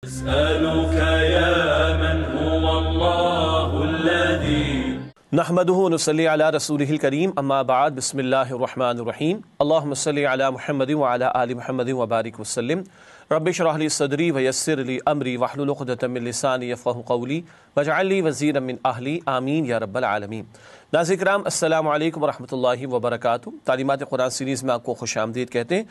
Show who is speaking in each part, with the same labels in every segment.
Speaker 1: أسألك يا من هو الله الذي
Speaker 2: نحمده ونصلي على رسوله الكريم اما بعد بسم الله الرحمن الرحيم اللهم صل على محمد وعلى آل محمد وبارك وسلم رب اشرح لي صدري ويسر لي امري واحلل عقدة من لساني يفقهوا قولي واجعل لي وزيرا من اهلي آمین یا رب العالمین۔ ناظرین کرام السلام علیکم ورحمۃ اللہ وبرکاتہ۔ تعلیمات قرآن سیریز میں آپ کو خوش آمدید کہتے ہیں،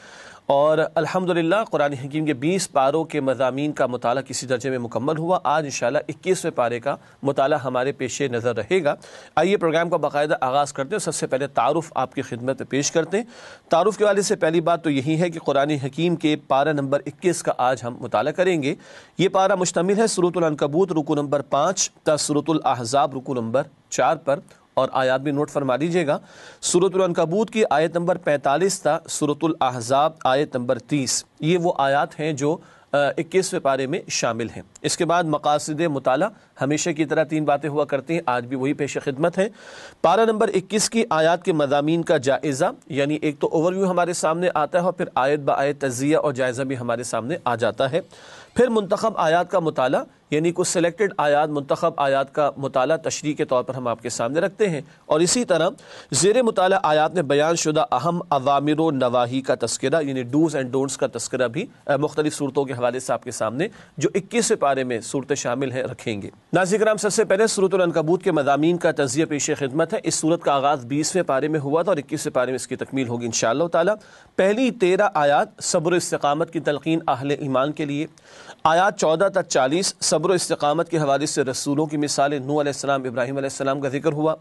Speaker 2: اور الحمدللہ قرآن حکیم کے 20 پاروں کے مضامین کا مطالعہ کسی درجے میں مکمل ہوا۔ آج انشاءاللہ 21ویں پارے کا مطالعہ ہمارے پیش نظر رہے گا۔ آئیے پروگرام کا باقاعدہ آغاز کرتے ہیں۔ سب سے پہلے تعارف آپ کی خدمت میں پیش کرتے ہیں۔ تعارف کے حوالے سے پہلی بات تو یہی ہے کہ قرآن حکیم کے پارہ نمبر 21 کا آج ہم مطالعہ کریں گے۔ یہ پارہ مشتمل ہے سورۃ العنکبوت رکوع نمبر 5 تا سورۃ الاحزاب رکوع نمبر 4 پر، اور آیات بھی نوٹ فرما لیجئے گا۔ سورۃ العنکبوت کی آیت نمبر 45 تا سورۃ الاحزاب آیت نمبر 30، یہ وہ آیات ہیں جو 21ویں پارے میں شامل ہیں۔ اس کے بعد مقاصد مطالعہ ہمیشہ کی طرح 3 باتیں ہوا کرتی ہیں، آج بھی وہی پیش خدمت ہے۔ پارہ نمبر 21 کی آیات کے مضامین کا جائزہ، یعنی ایک تو اوور ویو ہمارے سامنے آتا ہے، اور پھر آیت با آیت تجزیہ اور جائزہ بھی ہمارے سامنے آ جاتا ہے۔ پھر منتخب آیات کا مطالعہ، یعنی کچھ سلیکٹڈ آیات، منتخب آیات کا مطالعہ تشریح کے طور پر ہم آپ کے سامنے رکھتے ہیں، اور اسی طرح زیر مطالعہ آیات میں بیان شدہ اہم اوامر و نواہی کا تذکرہ، یعنی ڈوز اینڈ ڈونٹس کا تذکرہ بھی مختلف صورتوں کے حوالے سے آپ کے سامنے جو 21ویں پارے میں صورتیں شامل ہیں رکھیں گے۔ ناظرین کرام، سب سے پہلے سورۃ العنکبوت کے مضامین کا تجزیہ پیش خدمت ہے۔ اس صورت کا آغاز 20ویں پارے میں ہوا تھا، اور 21ویں پارے میں اس کی تکمیل ہوگی انشاءاللہ تعالی۔ پہلی 13 آیات صبر و استقامت کی تلقین اہل ایمان کے لیے، آیات 14 تا 40 صبر و استقامت کے حوالے سے رسولوں کی مثالیں، نوح علیہ السلام، ابراہیم علیہ السلام کا ذکر ہوا۔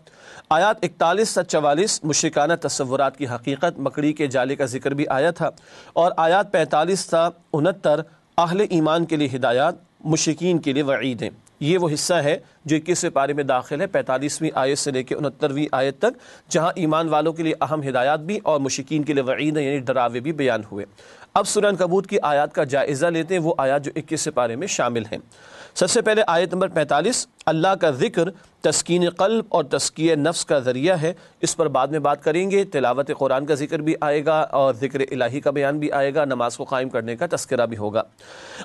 Speaker 2: آیات 41 تا 44 مشرکانہ تصورات کی حقیقت، مکڑی کے جالے کا ذکر بھی آیا تھا، اور آیات 45 تا 69 اہل ایمان کے لیے ہدایات، مشرکین کے لیے وعیدیں۔ یہ وہ حصہ ہے جو 21ویں پارے میں داخل ہے، 45ویں آیت سے لے کے 69ویں آیت تک، جہاں ایمان والوں کے لیے اہم ہدایات بھی اور مشرکین کے لیے وعیدیں یعنی ڈراوے بھی بیان ہوئے۔ اب سورہ عنکبوت کی آیات کا جائزہ لیتے ہیں، وہ آیات جو 21ویں پارے میں شامل ہیں۔ سب سے پہلے آیت نمبر 45، اللہ کا ذکر تسکین قلب اور تزکیہ نفس کا ذریعہ ہے۔ اس پر بعد میں بات کریں گے۔ تلاوت قرآن کا ذکر بھی آئے گا، اور ذکر الہی کا بیان بھی آئے گا، نماز کو قائم کرنے کا تذکرہ بھی ہوگا۔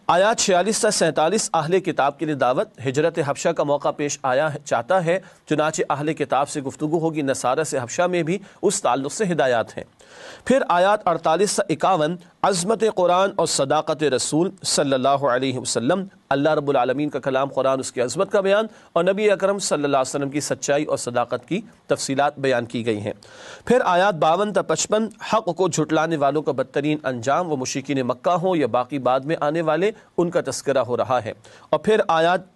Speaker 2: آیات 46 تا 47 اہل کتاب کے لیے دعوت، ہجرت حبشہ کا موقع پیش آیا چاہتا ہے، چنانچہ اہل کتاب سے گفتگو ہوگی، نصارہ سے حبشہ میں بھی اس تعلق سے ہدایات ہیں۔ پھر آیات 48 تا 51 عظمت قرآن اور صداقت رسول صلی اللہ علیہ وسلم، اللہ رب العالمین کا کلام قرآن، اس کی عظمت کا بیان، اور نبی اکرم صلی اللہ علیہ وسلم کی سچائی اور صداقت کی تفصیلات بیان کی گئی ہیں۔ پھر آیات 52 تا 55 حق کو جھٹلانے والوں کا بدترین انجام، وہ مشرکین مکہ ہوں یا باقی بعد میں آنے والے، ان کا تذکرہ ہو رہا ہے۔ اور پھر آیات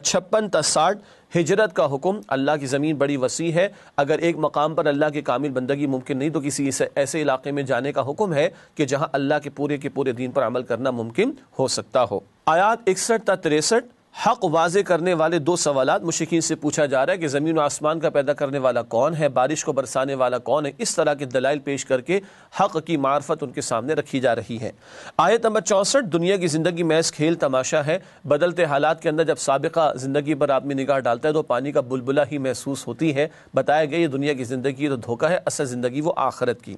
Speaker 2: 56 تا 60 ہجرت کا حکم، اللہ کی زمین بڑی وسیع ہے، اگر ایک مقام پر اللہ کی کامل بندگی ممکن نہیں تو کسی ایسے علاقے میں جانے کا حکم ہے کہ جہاں اللہ کے پورے دین پر عمل کرنا ممکن ہو سکتا ہو۔ آیات 61 تا 63 حق واضح کرنے والے 2 سوالات، مشرکین سے پوچھا جا رہا ہے کہ زمین و آسمان کا پیدا کرنے والا کون ہے، بارش کو برسانے والا کون ہے، اس طرح کے دلائل پیش کر کے حق کی معرفت ان کے سامنے رکھی جا رہی ہے۔ آیت نمبر 64 دنیا کی زندگی محض کھیل تماشا ہے، بدلتے حالات کے اندر جب سابقہ زندگی پر آدمی نگاہ ڈالتا ہے تو پانی کا بلبلہ ہی محسوس ہوتی ہے، بتایا گیا یہ دنیا کی زندگی تو دھوکہ ہے، اصل زندگی وہ آخرت کی۔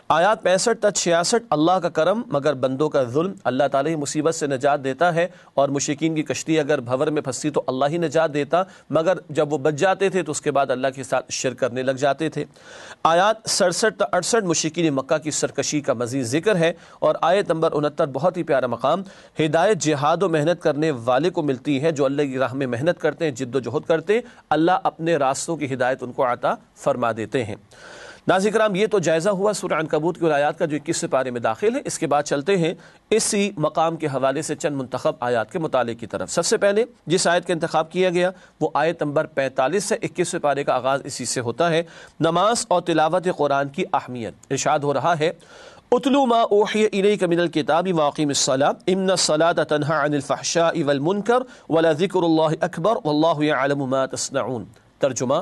Speaker 2: آیات 65 تا 66 اللہ کا کرم مگر بندوں کا ظلم، اللہ تعالیٰ ہی مصیبت سے نجات دیتا ہے، اور مشرکین کی کشتی اگر بھور میں پھنسی تو اللہ ہی نجات دیتا، مگر جب وہ بچ جاتے تھے تو اس کے بعد اللہ کے ساتھ شرک کرنے لگ جاتے تھے۔ آیات 67 تا 68 مشرکین مکہ کی سرکشی کا مزید ذکر ہے، اور آیت نمبر 69 بہت ہی پیارا مقام، ہدایت جہاد و محنت کرنے والے کو ملتی ہے، جو اللہ کی راہ میں محنت کرتے ہیں، جد و جہد کرتے ہیں، اللہ اپنے راستوں کی ہدایت ان کو عطا فرما دیتے ہیں۔ ناظرین کرام، یہ تو جائزہ ہوا سورہ عنکبوت کی آیات کا جو 21ویں پارے میں داخل ہے۔ اس کے بعد چلتے ہیں اسی مقام کے حوالے سے چند منتخب آیات کے مطالعے کی طرف۔ سب سے پہلے جس آیت کا انتخاب کیا گیا وہ آیت نمبر 45 سے 21ویں پارے کا آغاز اسی سے ہوتا ہے۔ نماز اور تلاوت قرآن کی اہمیت، ارشاد ہو رہا ہے اتلو ما اوحی الیک من الکتاب واقیم الصلاۃ ان الصلاۃ تنہی عن الفحشاء والمنکر ولذکر اللہ اکبر واللہ یعلم ما تصنعون۔ ترجمہ،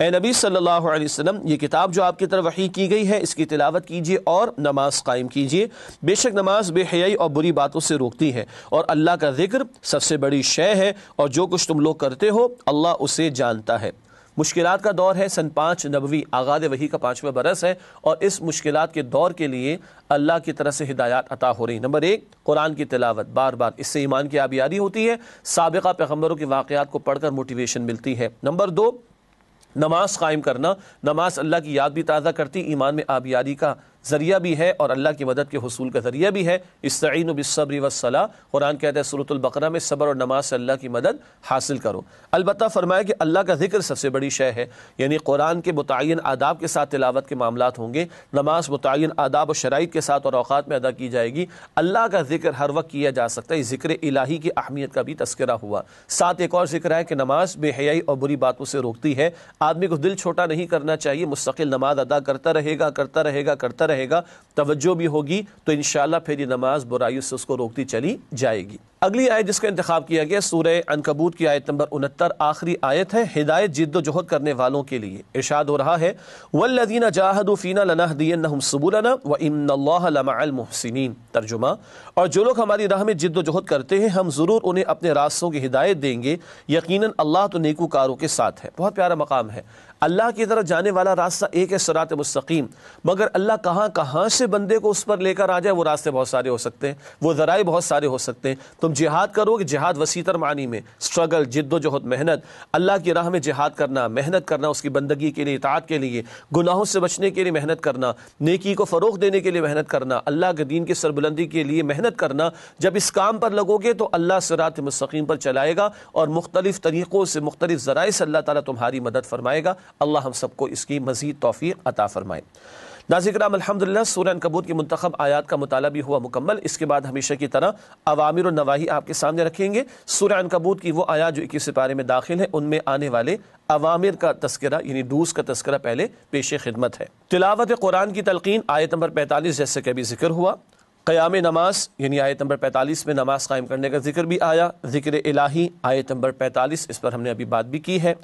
Speaker 2: اے نبی صلی اللہ علیہ وسلم، یہ کتاب جو آپ کی طرف وحی کی گئی ہے اس کی تلاوت کیجیے اور نماز قائم کیجیے، بے شک نماز بے حیائی اور بری باتوں سے روکتی ہے، اور اللہ کا ذکر سب سے بڑی شے ہے، اور جو کچھ تم لوگ کرتے ہو اللہ اسے جانتا ہے۔ مشکلات کا دور ہے، سن 5 نبوی آغاز وحی کا 5واں برس ہے، اور اس مشکلات کے دور کے لیے اللہ کی طرف سے ہدایات عطا ہو رہی۔ نمبر 1 قرآن کی تلاوت بار بار، اس سے ایمان کی آبیاری ہوتی ہے، سابقہ پیغمبروں کے واقعات کو پڑھ کر موٹیویشن ملتی ہے۔ نمبر 2 نماز قائم کرنا، نماز اللہ کی یاد بھی تازہ کرتی، ایمان میں آبیاری کا ذریعہ بھی ہے اور اللہ کی مدد کے حصول کا ذریعہ بھی ہے۔ استعینوا بالصبر والصلاۃ، قرآن کہتا ہے سورۃ البقرہ میں صبر اور نماز سے اللہ کی مدد حاصل کرو۔ البتہ فرمایا کہ اللہ کا ذکر سب سے بڑی شے ہے، یعنی قرآن کے متعین آداب کے ساتھ تلاوت کے معاملات ہوں گے، نماز متعین آداب و شرائط کے ساتھ اور اوقات میں ادا کی جائے گی۔ اللہ کا ذکر ہر وقت کیا جا سکتا ہے، ذکر الہی کی اہمیت کا بھی تذکرہ ہوا۔ ساتھ ایک اور ذکر ہے کہ نماز بے حیائی اور بری باتوں سے روکتی ہے، آدمی کو دل چھوٹا نہیں کرنا چاہیے، مستقل نماز ادا کرتا رہے گا، توجہ بھی ہوگی تو انشاءاللہ پھر یہ نماز برائیوں سے اس کو روکتی چلی جائے گی۔ اگلی آیت جس کا انتخاب کیا گیا سورہ عنکبوت کی آیت نمبر 69 آخری آیت ہے، ہدایت جد و جہد کرنے والوں کے لیے۔ ارشاد ہو رہا ہے والذین جاہدوا فینا لنہدینہم سبلنا وان اللہ لمع المحسنین۔ ترجمہ، اور جو لوگ ہماری راہ میں جد و جہد کرتے ہیں ہم ضرور انہیں اپنے راستوں کی ہدایت دیں گے، یقیناً اللہ تو نیکوکاروں کے ساتھ ہے۔ بہت پیارا مقام ہے، اللہ کی طرف جانے والا راستہ ایک ہے صراط مستقیم، مگر اللہ کہاں سے بندے کو اس پر لے کر آ جائے وہ راستے بہت سارے ہو سکتے ہیں، وہ ذرائع بہت سارے ہو سکتے ہیں۔ تم جہاد کرو گے، جہاد وسیع تر معنی میں اسٹرگل، جد و جہد، محنت، اللہ کی راہ میں جہاد کرنا، محنت کرنا اس کی بندگی کے لیے، اطاعت کے لیے، گناہوں سے بچنے کے لیے محنت کرنا، نیکی کو فروغ دینے کے لیے محنت کرنا، اللہ کے دین کی سربلندی کے لیے محنت کرنا۔ جب اس کام پر لگو گے تو اللہ صراط مستقیم پر چلائے گا اور مختلف طریقوں سے، مختلف ذرائع سے اللہ تعالیٰ تمہاری مدد فرمائے گا۔ اللہ ہم سب کو اس کی مزید توفیق عطا فرمائے۔ ناظرین کرام، الحمدللہ سورہ عنکبوت کی منتخب آیات کا مطالعہ بھی ہوا مکمل۔ اس کے بعد ہمیشہ کی طرح اوامر و نواہی آپ کے سامنے رکھیں گے۔ سورہ عنکبوت کی وہ آیات جو 21 پارے میں داخل ہیں ان میں آنے والے اوامر کا تذکرہ یعنی ڈوز کا تذکرہ پہلے پیش خدمت ہے۔ تلاوت قرآن کی تلقین آیت نمبر 45 جیسے کہ ابھی ذکر ہوا۔ قیام نماز یعنی آیت نمبر 45 میں نماز قائم کرنے کا ذکر بھی آیا۔ ذکر الہی آیت نمبر 45، اس پر ہم نے ابھی بات بھی کی ہے۔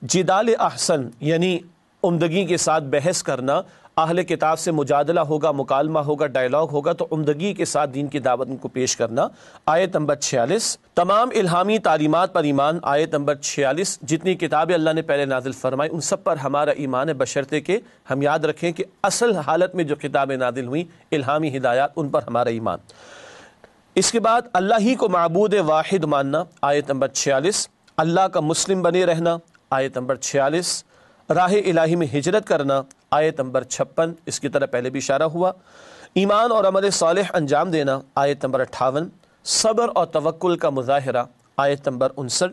Speaker 2: جدال احسن یعنی عمدگی کے ساتھ بحث کرنا، اہل کتاب سے مجادلہ ہوگا، مکالمہ ہوگا، ڈائلاگ ہوگا تو عمدگی کے ساتھ دین کی دعوت ان کو پیش کرنا، آیت نمبر 46۔ تمام الہامی تعلیمات پر ایمان، آیت نمبر 46۔ جتنی کتابیں اللہ نے پہلے نازل فرمائی ان سب پر ہمارا ایمان ہے، بشرطے کہ ہم یاد رکھیں کہ اصل حالت میں جو کتابیں نازل ہوئیں الہامی ہدایات، ان پر ہمارا ایمان۔ اس کے بعد اللہ ہی کو معبود واحد ماننا، آیت نمبر 46۔ اللہ کا مسلم بنے رہنا، آیت نمبر 46۔ راہ الہی میں ہجرت کرنا، آیت نمبر 56، اس کی طرح پہلے بھی اشارہ ہوا۔ ایمان اور عمل صالح انجام دینا، آیت نمبر 58۔ صبر اور توکل کا مظاہرہ، آیت نمبر 59۔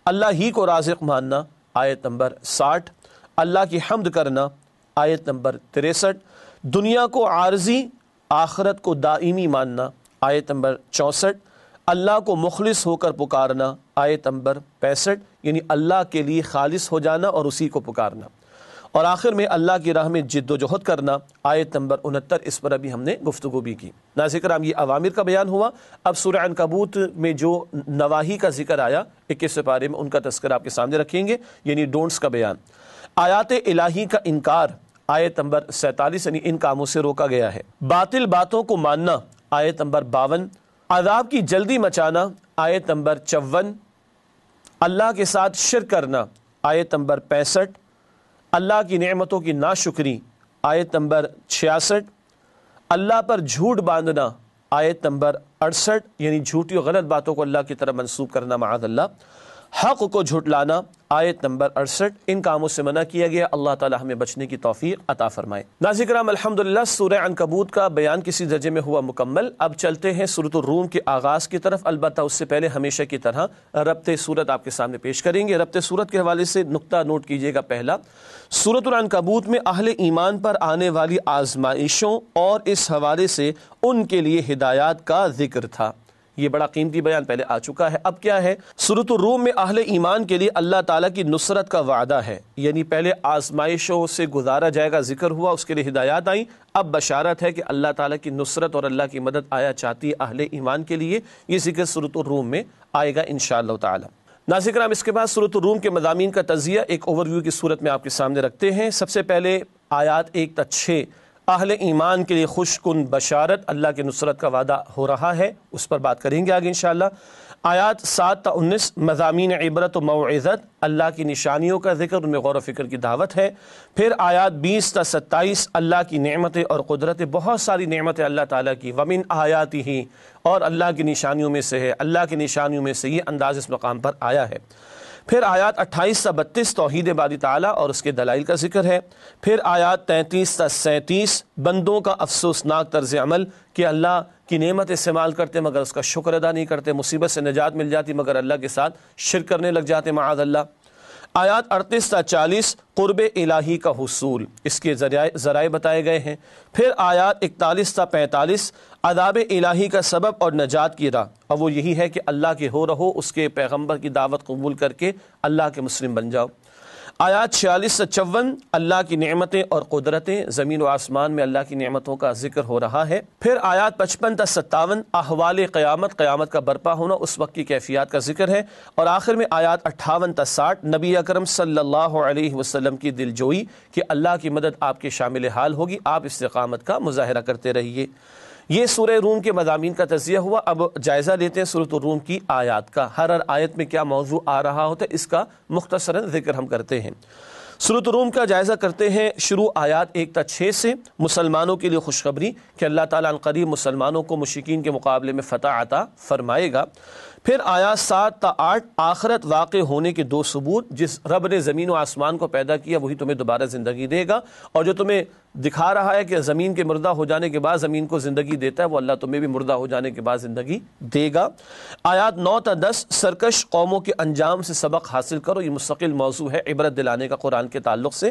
Speaker 2: اللہ ہی کو رازق ماننا، آیت نمبر 60۔ اللہ کی حمد کرنا، آیت نمبر 63۔ دنیا کو عارضی، آخرت کو دائمی ماننا، آیت نمبر 64۔ اللہ کو مخلص ہو کر پکارنا، آیت نمبر 65، یعنی اللہ کے لیے خالص ہو جانا اور اسی کو پکارنا۔ اور آخر میں اللہ کی راہ میں جد و جہد کرنا، آیت نمبر 69، اس پر ابھی ہم نے گفتگو بھی کی۔ ناظرین کرام، یہ اوامر کا بیان ہوا۔ اب سورہ عنکبوت میں جو نواہی کا ذکر آیا 21 پارے میں، ان کا تذکرہ آپ کے سامنے رکھیں گے، یعنی ڈونٹس کا بیان۔ آیات الہی کا انکار، آیت نمبر 47، یعنی ان کاموں سے روکا گیا ہے۔ باطل باتوں کو ماننا، آیت نمبر 52۔ عذاب کی جلدی مچانا، آیت نمبر 54۔ اللہ کے ساتھ شرک کرنا، آیت نمبر 65۔ اللہ کی نعمتوں کی ناشکری، آیت نمبر 66۔ اللہ پر جھوٹ باندھنا، آیت نمبر 68، یعنی جھوٹی و غلط باتوں کو اللہ کی طرف منسوب کرنا معاذ اللہ۔ حق کو جھٹلانا، آیت نمبر 68۔ ان کاموں سے منع کیا گیا، اللہ تعالی ہمیں بچنے کی توفیق عطا فرمائے۔ ناظرین کرام، الحمدللہ سورہ عنکبوت کا بیان کسی درجے میں ہوا مکمل۔ اب چلتے ہیں سورۃ الروم کے آغاز کی طرف، البتہ اس سے پہلے ہمیشہ کی طرح ربط سورت آپ کے سامنے پیش کریں گے۔ ربط سورت کے حوالے سے نقطہ نوٹ کیجئے گا۔ پہلا، سورۃ العنکبوت میں اہل ایمان پر آنے والی آزمائشوں اور اس حوالے سے ان کے لیے ہدایات کا ذکر تھا۔ یہ بڑا قیمتی بیان پہلے آ چکا ہے۔ اب کیا ہے؟ سورۃ الروم میں اہل ایمان کے لیے اللہ تعالیٰ کی نصرت کا وعدہ ہے، یعنی پہلے آزمائشوں سے گزارا جائے گا، ذکر ہوا، اس کے لیے ہدایات آئیں، اب بشارت ہے کہ اللہ تعالیٰ کی نصرت اور اللہ کی مدد آیا چاہتی ہے اہل ایمان کے لیے۔ یہ ذکر سورۃ الروم میں آئے گا انشاءاللہ تعالیٰ۔ ناظرین کرام، اس کے بعد سورۃ الروم کے مضامین کا تجزیہ ایک اوور ویو کی صورت میں آپ کے سامنے رکھتے ہیں۔ سب سے پہلے آیات 1 تا 6 اہل ایمان کے لیے خوش کن بشارت، اللہ کی نصرت کا وعدہ ہو رہا ہے، اس پر بات کریں گے آگے انشاءاللہ۔ آیات 7 تا 19 مضامین عبرت و موعظت، اللہ کی نشانیوں کا ذکر، ان میں غور و فکر کی دعوت ہے۔ پھر آیات 20 تا 27 اللہ کی نعمتیں اور قدرتیں، بہت ساری نعمتیں اللہ تعالیٰ کی، ومن آیاتہ، اور اللہ کی نشانیوں میں سے ہے، اللہ کی نشانیوں میں سے یہ انداز اس مقام پر آیا ہے۔ پھر آیات 28 تا 32 توحید باری تعالیٰ اور اس کے دلائل کا ذکر ہے۔ پھر آیات 33 تا 37 بندوں کا افسوسناک طرز عمل کہ اللہ کی نعمت استعمال کرتے مگر اس کا شکر ادا نہیں کرتے، مصیبت سے نجات مل جاتی مگر اللہ کے ساتھ شرک کرنے لگ جاتے معاذ اللہ۔ آیات 38 تا 40 قرب الہی کا حصول، اس کے ذرائع بتائے گئے ہیں۔ پھر آیات 41 تا 45 عذاب الہی کا سبب اور نجات کی راہ، اور وہ یہی ہے کہ اللہ کے ہو رہو، اس کے پیغمبر کی دعوت قبول کر کے اللہ کے مسلم بن جاؤ۔ آیات 46 سے 54 اللہ کی نعمتیں اور قدرتیں، زمین و آسمان میں اللہ کی نعمتوں کا ذکر ہو رہا ہے۔ پھر آیات 55 تا 57 احوال قیامت، قیامت کا برپا ہونا، اس وقت کی کیفیات کا ذکر ہے۔ اور آخر میں آیات 58 تا 60 نبی اکرم صلی اللہ علیہ وسلم کی دل جوئی کہ اللہ کی مدد آپ کے شامل حال ہوگی، آپ استقامت کا مظاہرہ کرتے رہیے۔ یہ سورہ روم کے مضامین کا تجزیہ ہوا۔ اب جائزہ لیتے ہیں سورۃ الروم کی آیات کا، ہر آیت میں کیا موضوع آ رہا ہوتا ہے اس کا مختصراً ذکر ہم کرتے ہیں۔ سورۃ الروم کا جائزہ کرتے ہیں شروع آیات 1 تا 6 سے، مسلمانوں کے لیے خوشخبری کہ اللہ تعالیٰ عنقریب مسلمانوں کو مشرکین کے مقابلے میں فتح عطا فرمائے گا۔ پھر آیات 7 تا 8 آخرت واقع ہونے کے 2 ثبوت، جس رب نے زمین و آسمان کو پیدا کیا وہی تمہیں دوبارہ زندگی دے گا، اور جو تمہیں دکھا رہا ہے کہ زمین کے مردہ ہو جانے کے بعد زمین کو زندگی دیتا ہے، وہ اللہ تمہیں بھی مردہ ہو جانے کے بعد زندگی دے گا۔ آیات 9 تا 10 سرکش قوموں کے انجام سے سبق حاصل کرو، یہ مستقل موضوع ہے عبرت دلانے کا قرآن کے تعلق سے۔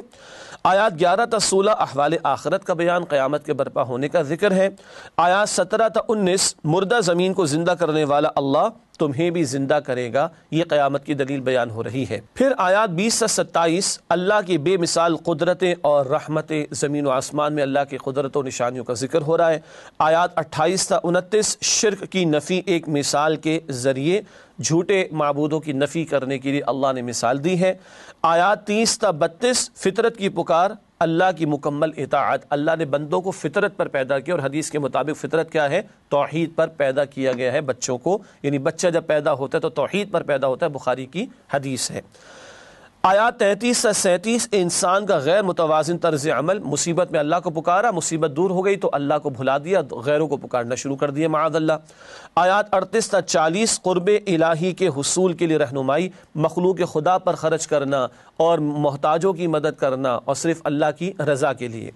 Speaker 2: آیات 11 تا 16 احوال آخرت کا بیان، قیامت کے برپا ہونے کا ذکر ہے۔ آیات 17 تا 19 مردہ زمین کو زندہ کرنے والا اللہ تمہیں بھی زندہ کرے گا، یہ قیامت کی دلیل بیان ہو رہی ہے۔ پھر آیات 20 سے 27 اللہ کی بے مثال قدرتیں اور رحمتیں، زمین و آسمان میں اللہ کی قدرت و نشانیوں کا ذکر ہو رہا ہے۔ آیات 28 تا 29 شرک کی نفی ایک مثال کے ذریعے، جھوٹے معبودوں کی نفی کرنے کے لیے اللہ نے مثال دی ہے۔ آیات 30 تا 32 فطرت کی پکار، اللہ کی مکمل اطاعت، اللہ نے بندوں کو فطرت پر پیدا کیا، اور حدیث کے مطابق فطرت کیا ہے؟ توحید پر پیدا کیا گیا ہے بچوں کو، یعنی بچہ جب پیدا ہوتا ہے تو توحید پر پیدا ہوتا ہے، بخاری کی حدیث ہے۔ آیات 33 سے 37 انسان کا غیر متوازن طرز عمل، مصیبت میں اللہ کو پکارا، مصیبت دور ہو گئی تو اللہ کو بھلا دیا، غیروں کو پکارنا شروع کر دیا معاذ اللہ۔ آیات 38 تا 40 قرب الہی کے حصول کے لیے رہنمائی، مخلوق خدا پر خرچ کرنا اور محتاجوں کی مدد کرنا، اور صرف اللہ کی رضا کے لیے۔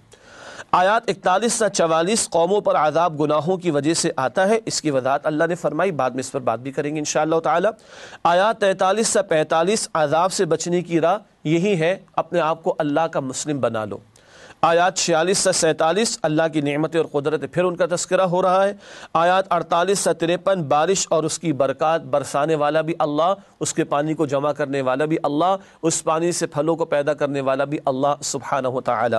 Speaker 2: آیات 41 سے 44 قوموں پر عذاب گناہوں کی وجہ سے آتا ہے، اس کی وضاحت اللہ نے فرمائی، بعد میں اس پر بات بھی کریں گے انشاءاللہ تعالی۔ آیات 43 سے 45 عذاب سے بچنے کی راہ یہی ہے اپنے آپ کو اللہ کا مسلم بنا لو۔ آیات 46 سے 47 اللہ کی نعمتیں اور قدرتیں، پھر ان کا تذکرہ ہو رہا ہے۔ آیات 48 سے 53 بارش اور اس کی برکات، برسانے والا بھی اللہ، اس کے پانی کو جمع کرنے والا بھی اللہ، اس پانی سے پھلوں کو پیدا کرنے والا بھی اللہ سبحانہ و تعالی۔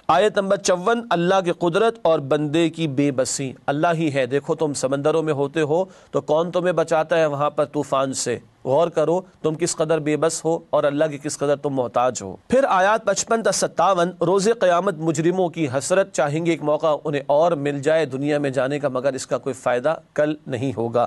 Speaker 2: آیت نمبر 54 اللہ کی قدرت اور بندے کی بے بسی، اللہ ہی ہے، دیکھو تم سمندروں میں ہوتے ہو تو کون تمہیں بچاتا ہے وہاں پر طوفان سے، غور کرو تم کس قدر بے بس ہو اور اللہ کی کس قدر تم محتاج ہو۔ پھر آیات 55 تا 57 روز قیامت مجرموں کی حسرت، چاہیں گے ایک موقع انہیں اور مل جائے دنیا میں جانے کا، مگر اس کا کوئی فائدہ کل نہیں ہوگا۔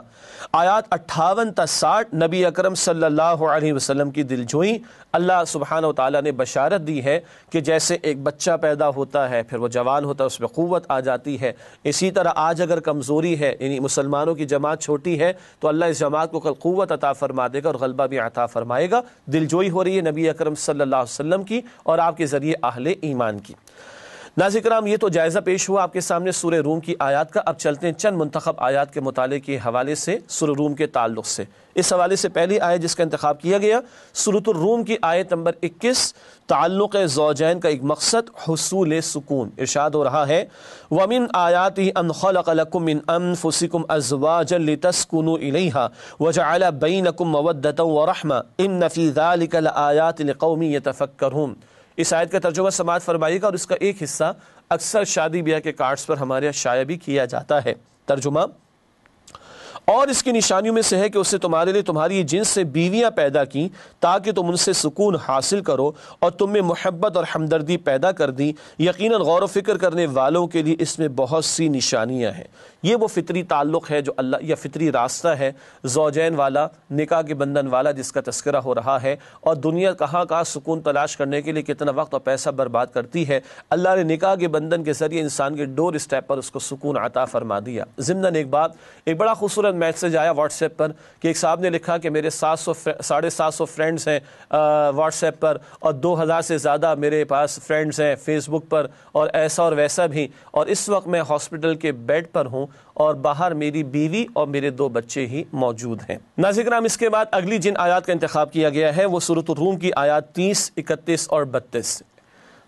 Speaker 2: آیات 58 تا 60 نبی اکرم صلی اللہ علیہ وسلم کی دل جوئی، اللہ سبحانہ و تعالیٰ نے بشارت دی ہے کہ جیسے ایک بچہ پیدا ہوتا ہے پھر وہ جوان ہوتا ہے، اس میں قوت آ جاتی ہے، اسی طرح آج اگر کمزوری ہے، یعنی مسلمانوں کی جماعت چھوٹی ہے، تو اللہ اس جماعت کو کل قوت عطا فرما دے گا اور غلبہ بھی عطا فرمائے گا۔ دل جوئی ہو رہی ہے نبی اکرم صلی اللہ علیہ وسلم کی اور آپ کے ذریعے اہل ایمان کی۔ ناظرین کرام، یہ تو جائزہ پیش ہوا آپ کے سامنے سورہ روم کی آیات کا۔ اب چلتے ہیں چند منتخب آیات کے مطالعے کے حوالے سے سورہ روم کے تعلق سے۔ اس حوالے سے پہلی آیت جس کا انتخاب کیا گیا سورۃ الروم کی آیت نمبر 21، تعلق زوجین کا ایک مقصد حصول سکون۔ ارشاد ہو رہا ہے وَمِنْ آيَاتِهِ أَنْ خَلَقَ لَكُم مِّنْ أَنفُسِكُمْ أَزْوَاجًا لِتَسْكُنُوا إِلَيْهَا وَجَعَلَ بَيْنَكُمْ مَوَدَّةً وَرَحْمَةً إِنَّ فِي ذَلِكَ لَآيَاتٍ لِقَوْمٍ يَتَفَكَّرُونَ۔ اس آیت کا ترجمہ سماعت فرمائیے گا، اور اس کا ایک حصہ اکثر شادی بیاہ کے کارڈز پر ہمارے یہاں شائع بھی کیا جاتا ہے۔ ترجمہ: اور اس کی نشانیوں میں سے ہے کہ اس نے تمہارے لیے تمہاری جنس سے بیویاں پیدا کی تاکہ تم ان سے سکون حاصل کرو، اور تم میں محبت اور ہمدردی پیدا کر دی۔ یقیناً غور و فکر کرنے والوں کے لیے اس میں بہت سی نشانیاں ہیں۔ یہ وہ فطری تعلق ہے جو اللہ یا فطری راستہ ہے زوجین والا، نکاح کے بندھن والا، جس کا تذکرہ ہو رہا ہے۔ اور دنیا کہاں سکون تلاش کرنے کے لیے کتنا وقت اور پیسہ برباد کرتی ہے، اللہ نے نکاح کے بندھن کے ذریعے انسان کے ڈور اسٹیپ پر اس کو سکون عطا فرما دیا۔ ضمناً ایک بڑا خوبصورت میسج آیا واٹس ایپ پر کہ ایک صاحب نے لکھا کہ میرے 750 فرینڈز ہیں واٹس ایپ پر، اور 2000 سے زیادہ میرے پاس فرینڈز ہیں فیس بک پر، اور ایسا اور ویسا بھی، اور اس وقت میں ہاسپٹل کے بیڈ پر ہوں اور باہر میری بیوی اور میرے 2 بچے ہی موجود ہیں۔ ناظرین کرام، اس کے بعد اگلی جن آیات کا انتخاب کیا گیا ہے وہ سورۃ الروم کی آیات 30، 31 اور 32۔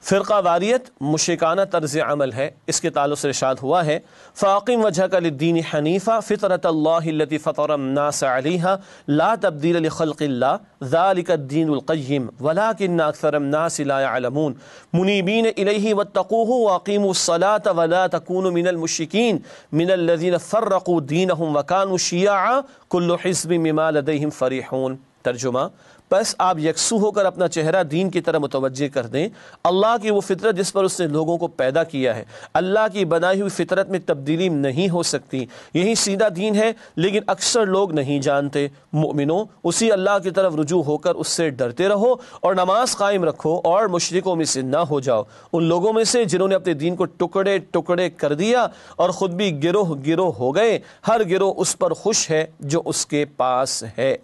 Speaker 2: فرقہ واریت مشرکانہ طرز عمل ہے، اس کے تعلق سے ارشاد ہوا ہے فَأَقِمْ وَجْهَكَ لِلدِّينِ حَنِيفًا فِطْرَةَ اللَّهِ الَّتِي فَطَرَ النَّاسَ عَلَيْهَا لَا تَبْدِيلَ لِخَلْقِ اللَّهِ ذَلِكَ الدِّينُ الْقَيِّمُ وَلَكِنَّ أَكْثَرَ النَّاسِ لَا يَعْلَمُونَ مُنِيبِينَ إِلَيْهِ وَاتَّقُوهُ وَأَقِيمُوا الصَّلَاةَ وَلَا تَكُونُوا مِنَ الْمُشْرِكِينَ مِنَ الَّذِينَ فَرَّقُوا دِينَهُمْ وَكَانُوا شِيَعًا كُلُّ حِزْبٍ بِمَا لَدَيْهِمْ فَرِحُونَ۔ ترجمہ، بس آپ یکسو ہو کر اپنا چہرہ دین کی طرح متوجہ کر دیں۔ اللہ کی وہ فطرت جس پر اس نے لوگوں کو پیدا کیا ہے، اللہ کی بنائی ہوئی فطرت میں تبدیلی نہیں ہو سکتی، یہی سیدھا دین ہے، لیکن اکثر لوگ نہیں جانتے۔ مومنوں، اسی اللہ کی طرف رجوع ہو کر اس سے ڈرتے رہو اور نماز قائم رکھو، اور مشرکوں میں سے نہ ہو جاؤ، ان لوگوں میں سے جنہوں نے اپنے دین کو ٹکڑے ٹکڑے کر دیا اور خود بھی گروہ گروہ ہو گئے۔ ہر گروہ اس پر خوش ہے جو اس کے پاس ہے۔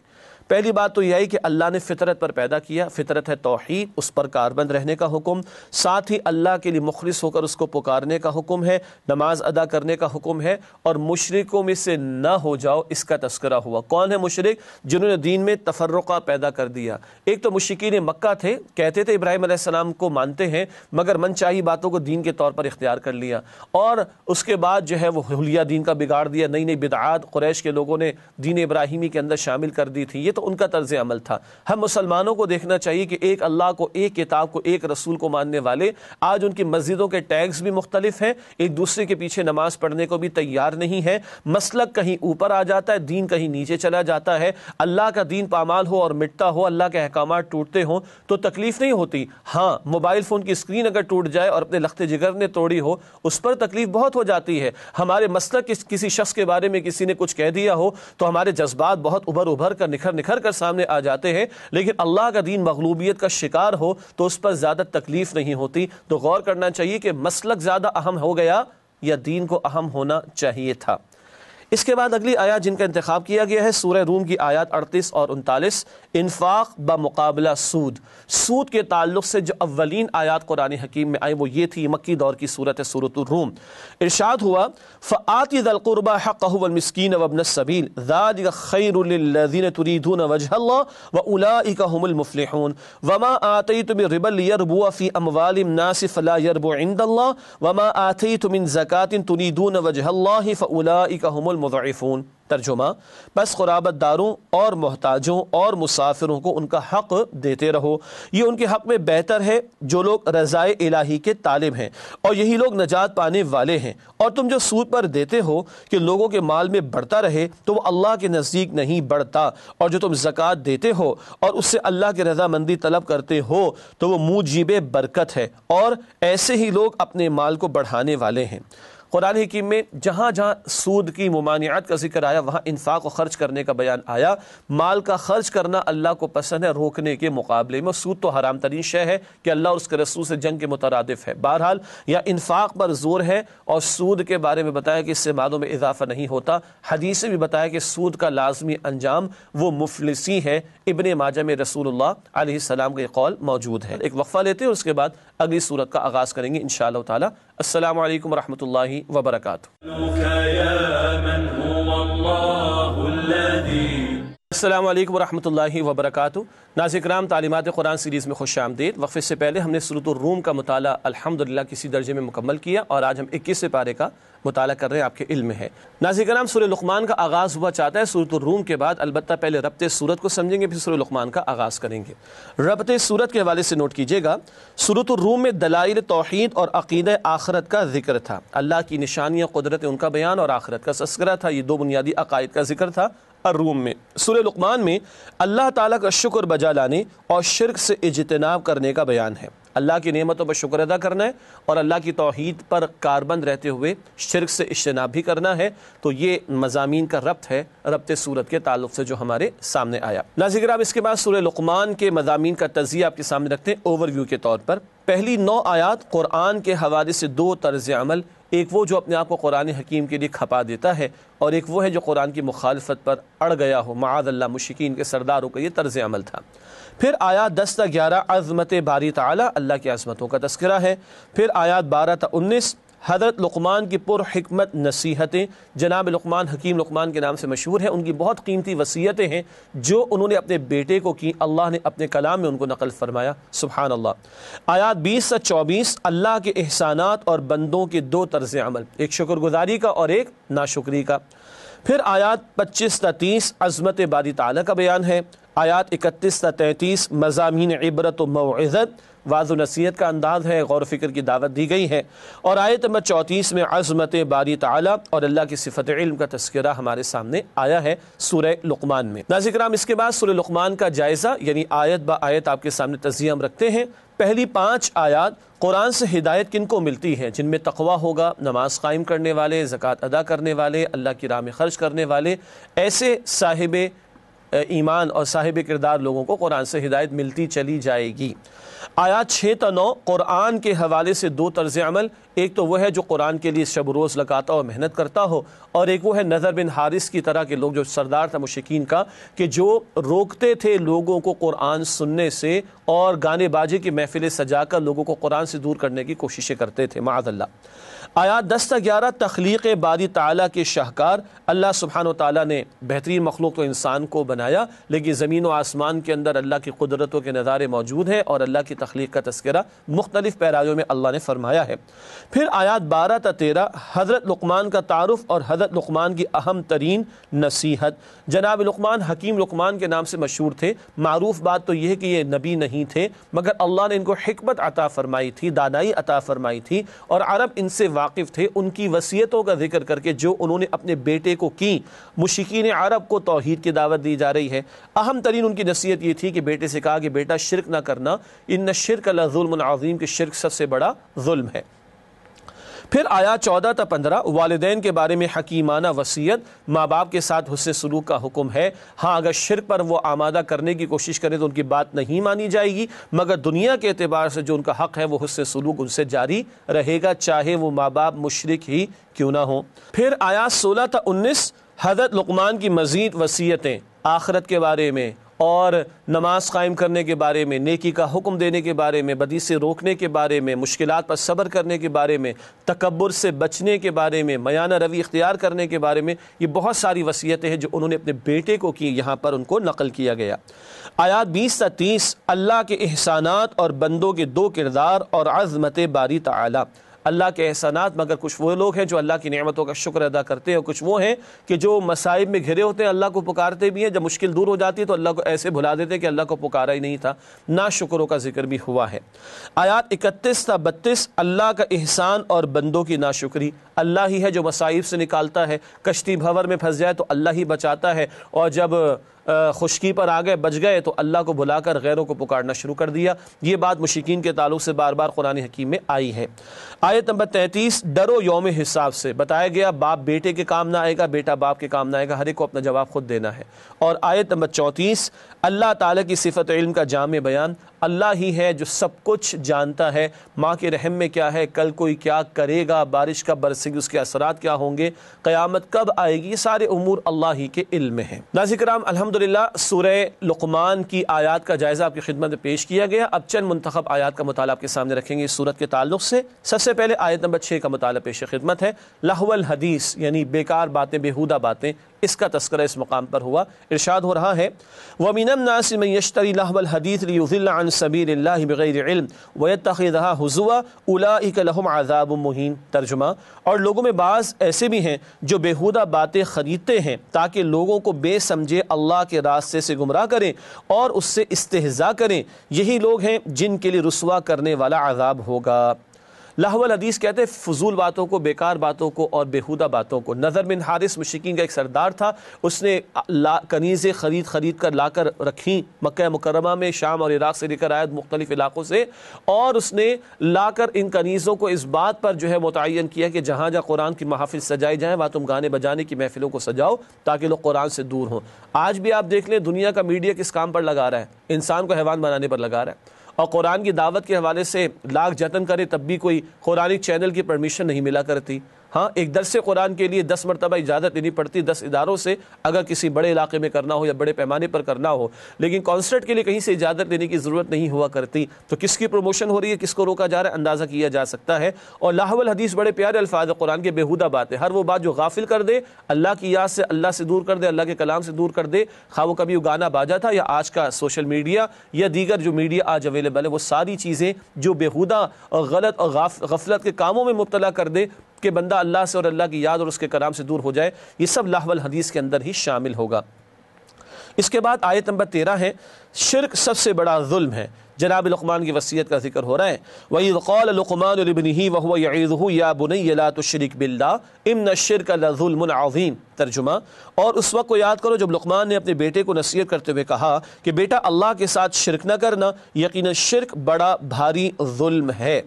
Speaker 2: پہلی بات تو یہ ہے کہ اللہ نے فطرت پر پیدا کیا، فطرت ہے توحید، اس پر کاربند رہنے کا حکم، ساتھ ہی اللہ کے لیے مخلص ہو کر اس کو پکارنے کا حکم ہے، نماز ادا کرنے کا حکم ہے، اور مشرکوں میں سے نہ ہو جاؤ، اس کا تذکرہ ہوا۔ کون ہے مشرک؟ جنہوں نے دین میں تفرقہ پیدا کر دیا۔ ایک تو مشرکین مکہ تھے، کہتے تھے ابراہیم علیہ السلام کو مانتے ہیں، مگر من چاہی باتوں کو دین کے طور پر اختیار کر لیا، اور اس کے بعد جو ہے وہ حلیہ دین کا بگاڑ دیا، نئی نئی بدعات قریش کے لوگوں نے دین ابراہیمی کے اندر شامل کر دی تھی۔ یہ تو ان کا طرز عمل تھا۔ ہم مسلمانوں کو دیکھنا چاہیے کہ ایک اللہ کو، ایک کتاب کو، ایک رسول کو ماننے والے آج ان کی مسجدوں کے ٹیگز بھی مختلف ہیں، ایک دوسرے کے پیچھے نماز پڑھنے کو بھی تیار نہیں ہے، مسلک کہیں اوپر آ جاتا ہے، دین کہیں نیچے چلا جاتا ہے۔ اللہ کا دین پامال ہو اور مٹتا ہو، اللہ کے احکامات ٹوٹتے ہوں تو تکلیف نہیں ہوتی، ہاں موبائل فون کی اسکرین اگر ٹوٹ جائے اور اپنے لخت جگر نے توڑی ہو، اس پر تکلیف بہت ہو جاتی ہے۔ ہمارے مسلک کسی شخص کے بارے میں کسی نے کچھ کہہ دیا ہو تو ہمارے جذبات بہت ابھر کر نکھر کر سامنے آ جاتے ہیں، لیکن اللہ کا دین مغلوبیت کا شکار ہو تو اس پر زیادہ تکلیف نہیں ہوتی۔ تو غور کرنا چاہیے کہ مسلک زیادہ اہم ہو گیا یا دین کو اہم ہونا چاہیے تھا۔ اس کے بعد اگلی آیات جن کا انتخاب کیا گیا ہے سورہ روم کی آیات 38 اور 39، انفاق بمقابلہ سود۔ سود کے تعلق سے جو اولین آیات قرآن حکیم میں آئی وہ یہ تھی، مکی دور کی صورت ہے سورۃ الروم۔ ارشاد ہوا فَآتِ ذَا الْقُرْبَى حَقَّهُ وَالْمِسْكِينَ وَابْنَ السَّبِيلِ ذَلِكَ خَيْرٌ لِلَّذِينَ تُرِيدُونَ وَجْهَ اللَّهِ وَأُولَٰئِكَ هُمُ الْمُفْلِحُونَ وَمَا آتَيْتُم مِّن رِّبًا لِّيَرْبُوَ فِي أَمْوَالِ النَّاسِ فَلَا يَرْبُو عِندَ اللَّهِ وَمَا آتَيْتُم مِّن زَكَاةٍ تُرِيدُونَ وَجْهَ اللَّهِ فَأُولَٰئِكَ هُمُ الْمُضْعِفُونَ۔ ترجمہ، بس قرابت داروں اور محتاجوں اور مسافروں کو ان کا حق دیتے رہو، یہ ان کے حق میں بہتر ہے جو لوگ رضائے الہی کے طالب ہیں، اور یہی لوگ نجات پانے والے ہیں۔ اور تم جو سود پر دیتے ہو کہ لوگوں کے مال میں بڑھتا رہے تو وہ اللہ کے نزدیک نہیں بڑھتا، اور جو تم زکوٰۃ دیتے ہو اور اس سے اللہ کی رضامندی طلب کرتے ہو تو وہ موجب برکت ہے، اور ایسے ہی لوگ اپنے مال کو بڑھانے والے ہیں۔ قرآن حکیم میں جہاں جہاں سود کی ممانعت کا ذکر آیا وہاں انفاق و خرچ کرنے کا بیان آیا۔ مال کا خرچ کرنا اللہ کو پسند ہے روکنے کے مقابلے میں۔ سود تو حرام ترین شے ہے کہ اللہ اور اس کے رسول سے جنگ کے مترادف ہے۔ بہرحال یا انفاق پر زور ہے، اور سود کے بارے میں بتایا کہ اس سے مالوں میں اضافہ نہیں ہوتا۔ حدیث سے بھی بتایا کہ سود کا لازمی انجام وہ مفلسی ہے۔ ابن ماجہ میں رسول اللہ علیہ السلام کا یہ قول موجود ہے۔ ایک وقفہ لیتے ہیں اور اس کے بعد اگلی سورت کا آغاز کریں گے انشاءاللہ تعالی۔ السلام علیکم ورحمۃ اللہ وبرکاتہ۔ السلام علیکم ورحمۃ اللہ وبرکاتہ۔ ناظرین کرام، تعلیمات قرآن سیریز میں خوش آمدید۔ وقفے سے پہلے ہم نے سورۃ الروم کا مطالعہ الحمدللہ کسی درجے میں مکمل کیا اور آج ہم 21 پارے کا مطالعہ کر رہے ہیں، آپ کے علم میں ہے۔ ناظرین کرام، سورہ لقمان کا آغاز ہوا چاہتا ہے سورۃ الروم کے بعد، البتہ پہلے ربط سورت کو سمجھیں گے پھر سورہ لقمان کا آغاز کریں گے۔ ربط سورت کے حوالے سے نوٹ کیجئے گا، سورۃ الروم میں دلائل توحید اور عقیدہ آخرت کا ذکر تھا، اللہ کی نشانیاں، قدرت ان کا بیان اور آخرت کا تذکرہ تھا۔ یہ دو بنیادی عقائد کا ذکر تھا الروم میں۔ سورہ لقمان میں اللہ تعالیٰ کا شکر بجا لانے اور شرک سے اجتناب کرنے کا بیان ہے۔ اللہ کی نعمتوں پر شکر ادا کرنا ہے اور اللہ کی توحید پر کاربند رہتے ہوئے شرک سے اجتناب بھی کرنا ہے۔ تو یہ مضامین کا ربط ہے ربط سورت کے تعلق سے جو ہمارے سامنے آیا۔ ناظرین کرام، اس کے بعد سورہ لقمان کے مضامین کا تجزیہ آپ کے سامنے رکھتے ہیں اوور ویو کے طور پر۔ پہلی 9 آیات قرآن کے حوالے سے 2 طرز عمل، ایک وہ جو اپنے آپ کو قرآن حکیم کے لیے کھپا دیتا ہے اور ایک وہ ہے جو قرآن کی مخالفت پر اڑ گیا ہو، معاذ اللہ مشرکین کے سرداروں کا یہ طرز عمل تھا۔ پھر آیات 10 تا 11 عظمت باری تعالی، اللہ کی عظمتوں کا تذکرہ ہے۔ پھر آیات 12 تا 19 حضرت لقمان کی پر حکمت نصیحتیں، جناب لقمان حکیم لقمان کے نام سے مشہور ہیں، ان کی بہت قیمتی وصیتیں ہیں جو انہوں نے اپنے بیٹے کو کی، اللہ نے اپنے کلام میں ان کو نقل فرمایا، سبحان اللہ۔ آیات 20 تا 24 اللہ کے احسانات اور بندوں کے 2 طرز عمل، ایک شکر گزاری کا اور ایک ناشکری کا۔ پھر آیات 25 تا 30 عظمت باری تعالیٰ کا بیان ہے۔ آیات 31 تا 33 مضامین عبرت و موعظت، واضح و نصیحت کا انداز ہے، غور و فکر کی دعوت دی گئی ہے۔ اور آیت نمبر 34 میں عظمت باری تعالیٰ اور اللہ کی صفت علم کا تذکرہ ہمارے سامنے آیا ہے سورہ لقمان میں۔ ناظرین کرام، اس کے بعد سورہ لقمان کا جائزہ یعنی آیت با آیت آپ کے سامنے تجزیہ ہم رکھتے ہیں۔ پہلی 5 آیات قرآن سے ہدایت کن کو ملتی ہے؟ جن میں تقویٰ ہوگا، نماز قائم کرنے والے، زکوٰۃ ادا کرنے والے، اللہ کی راہ میں خرچ کرنے والے، ایسے صاحب ایمان اور صاحب کردار لوگوں کو قرآن سے ہدایت ملتی چلی جائے گی۔ آیات 6 تا 9 قرآن کے حوالے سے 2 طرز عمل، ایک تو وہ ہے جو قرآن کے لیے شب و روز لگاتا اور محنت کرتا ہو، اور ایک وہ ہے نذر بن حارث کی طرح کے لوگ جو سردار تھا مشرکین کا، کہ جو روکتے تھے لوگوں کو قرآن سننے سے اور گانے باجے کی محفلیں سجا کر لوگوں کو قرآن سے دور کرنے کی کوششیں کرتے تھے، معاذ اللہ۔ آیات 10 تا 11 تخلیق باری تعالیٰ کے شاہکار، اللہ سبحانہ و تعالیٰ نے بہترین مخلوق تو انسان کو بنایا، لیکن زمین و آسمان کے اندر اللہ کی قدرتوں کے نظارے موجود ہیں اور اللہ کی تخلیق کا تذکرہ مختلف پیرایوں میں اللہ نے فرمایا ہے۔ پھر آیات 12 تا 13 حضرت لقمان کا تعارف اور حضرت لقمان کی اہم ترین نصیحت۔ جناب لقمان حکیم لقمان کے نام سے مشہور تھے، معروف بات تو یہ ہے کہ یہ نبی نہیں تھے، مگر اللہ نے ان کو حکمت عطا فرمائی تھی، دانائی عطا فرمائی تھی، اور عرب ان سے واقف تھے۔ ان کی وصیتوں کا ذکر کر کے جو انہوں نے اپنے بیٹے کو کی، مشرکین عرب کو توحید کی دعوت دی جا رہی ہے، اہم ترین ان کی نصیحت یہ تھی کہ بیٹے سے کہا کہ بیٹا شرک نہ کرنا، ان الشرک لظلم عظیم، کہ شرک سب سے بڑا ظلم ہے۔ پھر آیات 14 تا 15 والدین کے بارے میں حکیمانہ وصیت، ماں باپ کے ساتھ حسن سلوک کا حکم ہے۔ ہاں اگر شرک پر وہ آمادہ کرنے کی کوشش کرے تو ان کی بات نہیں مانی جائے گی، مگر دنیا کے اعتبار سے جو ان کا حق ہے وہ حسن سلوک ان سے جاری رہے گا، چاہے وہ ماں باپ مشرک ہی کیوں نہ ہوں۔ پھر آیات 16 تا 19 حضرت لقمان کی مزید وصیتیں آخرت کے بارے میں اور نماز قائم کرنے کے بارے میں، نیکی کا حکم دینے کے بارے میں، بدی سے روکنے کے بارے میں، مشکلات پر صبر کرنے کے بارے میں، تکبر سے بچنے کے بارے میں، میانہ روی اختیار کرنے کے بارے میں، یہ بہت ساری وصیتیں ہیں جو انہوں نے اپنے بیٹے کو کی، یہاں پر ان کو نقل کیا گیا۔ آیات 20 تا 30 اللہ کے احسانات اور بندوں کے 2 کردار اور عظمت باری تعالی، اللہ کے احسانات، مگر کچھ وہ لوگ ہیں جو اللہ کی نعمتوں کا شکر ادا کرتے ہیں، اور کچھ وہ ہیں کہ جو مصائب میں گھرے ہوتے ہیں اللہ کو پکارتے بھی ہیں، جب مشکل دور ہو جاتی ہے تو اللہ کو ایسے بھلا دیتے ہیں کہ اللہ کو پکارا ہی نہیں تھا۔ ناشکروں کا ذکر بھی ہوا ہے۔ آیات 31 تا 32 اللہ کا احسان اور بندوں کی ناشکری، اللہ ہی ہے جو مصائب سے نکالتا ہے، کشتی بھنور میں پھنس جائے تو اللہ ہی بچاتا ہے، اور جب خشکی پر آ گئے بچ گئے تو اللہ کو بھلا کر غیروں کو پکارنا شروع کر دیا۔ یہ بات مشرکین کے تعلق سے بار بار قرآن حکیم میں آئی ہے۔ آیت نمبر 33 ڈرو یوم حساب سے، بتایا گیا باپ بیٹے کے کام نہ آئے گا، بیٹا باپ کے کام نہ آئے گا، ہر ایک کو اپنا جواب خود دینا ہے۔ اور آیت نمبر 34 اللہ تعالیٰ کی صفت علم کا جامع بیان، اللہ ہی ہے جو سب کچھ جانتا ہے، ماں کے رحم میں کیا ہے، کل کوئی کیا کرے گا، بارش کب برسے گی، اس کے اثرات کیا ہوں گے، قیامت کب آئے گی، یہ سارے امور اللہ ہی کے علم میں ہیں۔ ناظرین کرام، الحمد الحمدللہ سورہ لقمان کی آیات کا جائزہ آپ کی خدمت میں پیش کیا گیا. اب چند منتخب آیات کا مطالعہ آپ کے سامنے رکھیں گے اس صورت کے تعلق سے. سب سے پہلے آیت نمبر 6 کا مطالعہ پیش خدمت ہے. لہو الحدیث یعنی بیکار باتیں، بیہودہ باتیں، اس کا تذکرہ اس مقام پر ہوا. ارشاد ہو رہا ہے وَمِنَ النَّاسِ مَن يَشْتَرِي لَهْوَ الْحَدِيثِ لِيُضِلَّ عَن سَبِيلِ اللَّهِ بِغَيْرِ عِلْمٍ وَيَتَّخِذَهَا هُزُوًا أُولَٰئِكَ لَهُمْ عَذَابٌ مُّهِينٌ. ترجمہ، اور لوگوں میں بعض ایسے بھی ہیں جو بیہودہ باتیں خریدتے ہیں تاکہ لوگوں کو بے سمجھے اللہ کے راستے سے گمراہ کریں اور اس سے استہزاء کریں. یہی لوگ ہیں جن کے لیے رسوا کرنے والا عذاب ہوگا. لہو الحدیث کہتے ہیں فضول باتوں کو، بیکار باتوں کو اور بیہودہ باتوں کو. نضر بن حارث مشرکین کا ایک سردار تھا. اس نے کنیزیں خرید کر لا کر رکھیں مکہ مکرمہ میں، شام اور عراق سے لے کر آئے مختلف علاقوں سے، اور اس نے لا کر ان کنیزوں کو اس بات پر جو ہے متعین کیا کہ جہاں جہاں قرآن کی محافل سجائی جائیں وہاں تم گانے بجانے کی محفلوں کو سجاؤ تاکہ لوگ قرآن سے دور ہوں. آج بھی آپ دیکھ لیں دنیا کا میڈیا کس کام پر لگا رہا ہے؟ انسان کو حیوان بنانے پر لگا رہا ہے. اور قرآن کی دعوت کے حوالے سے لاکھ جتن کرے تب بھی کوئی قرآنی چینل کی پرمیشن نہیں ملا کرتی. ہاں، ایک درس قرآن کے لیے 10 مرتبہ اجازت لینی پڑتی 10 اداروں سے اگر کسی بڑے علاقے میں کرنا ہو یا بڑے پیمانے پر کرنا ہو، لیکن کانسرٹ کے لیے کہیں سے اجازت لینے کی ضرورت نہیں ہوا کرتی. تو کس کی پروموشن ہو رہی ہے، کس کو روکا جا رہا ہے، اندازہ کیا جا سکتا ہے. اور لہو الحدیث بڑے پیارے الفاظ قرآن کے، بیہودہ باتیں، ہر وہ بات جو غافل کر دے، اللہ کی یاد سے، اللہ سے دور کر دے، اللہ کے کلام سے دور کر دے. خواہ وہ کبھی گانا باجا تھا یا آج کا سوشل میڈیا یا دیگر جو میڈیا آج اویلیبل ہے، وہ ساری چیزیں جو بیہودہ اور غلط اور غفلت کے کاموں میں مبتلا کر دے کہ بندہ اللہ سے اور اللہ کی یاد اور اس کے کلام سے دور ہو جائے، یہ سب لہو الحدیث کے اندر ہی شامل ہوگا. اس کے بعد آیت نمبر 13 ہے شرک سب سے بڑا ظلم ہے. جناب لقمان کی وصیت کا ذکر ہو رہا ہے. وَإِذْ قَالَ لُقْمَانُ لِابْنِهِ وَهُوَ يَعِظُهُ يَا بُنَيَّ لَا تُشْرِكْ بِاللَّهِ إِنَّ الشِّرْكَ لَظُلْمٌ عَظِيمٌ. ترجمہ، اور اس وقت کو یاد کرو جب لقمان نے اپنے بیٹے کو نصیحت کرتے ہوئے کہا کہ بیٹا اللہ کے ساتھ شرک نہ کرنا، یقیناً شرک بڑا بھاری ظلم ہے.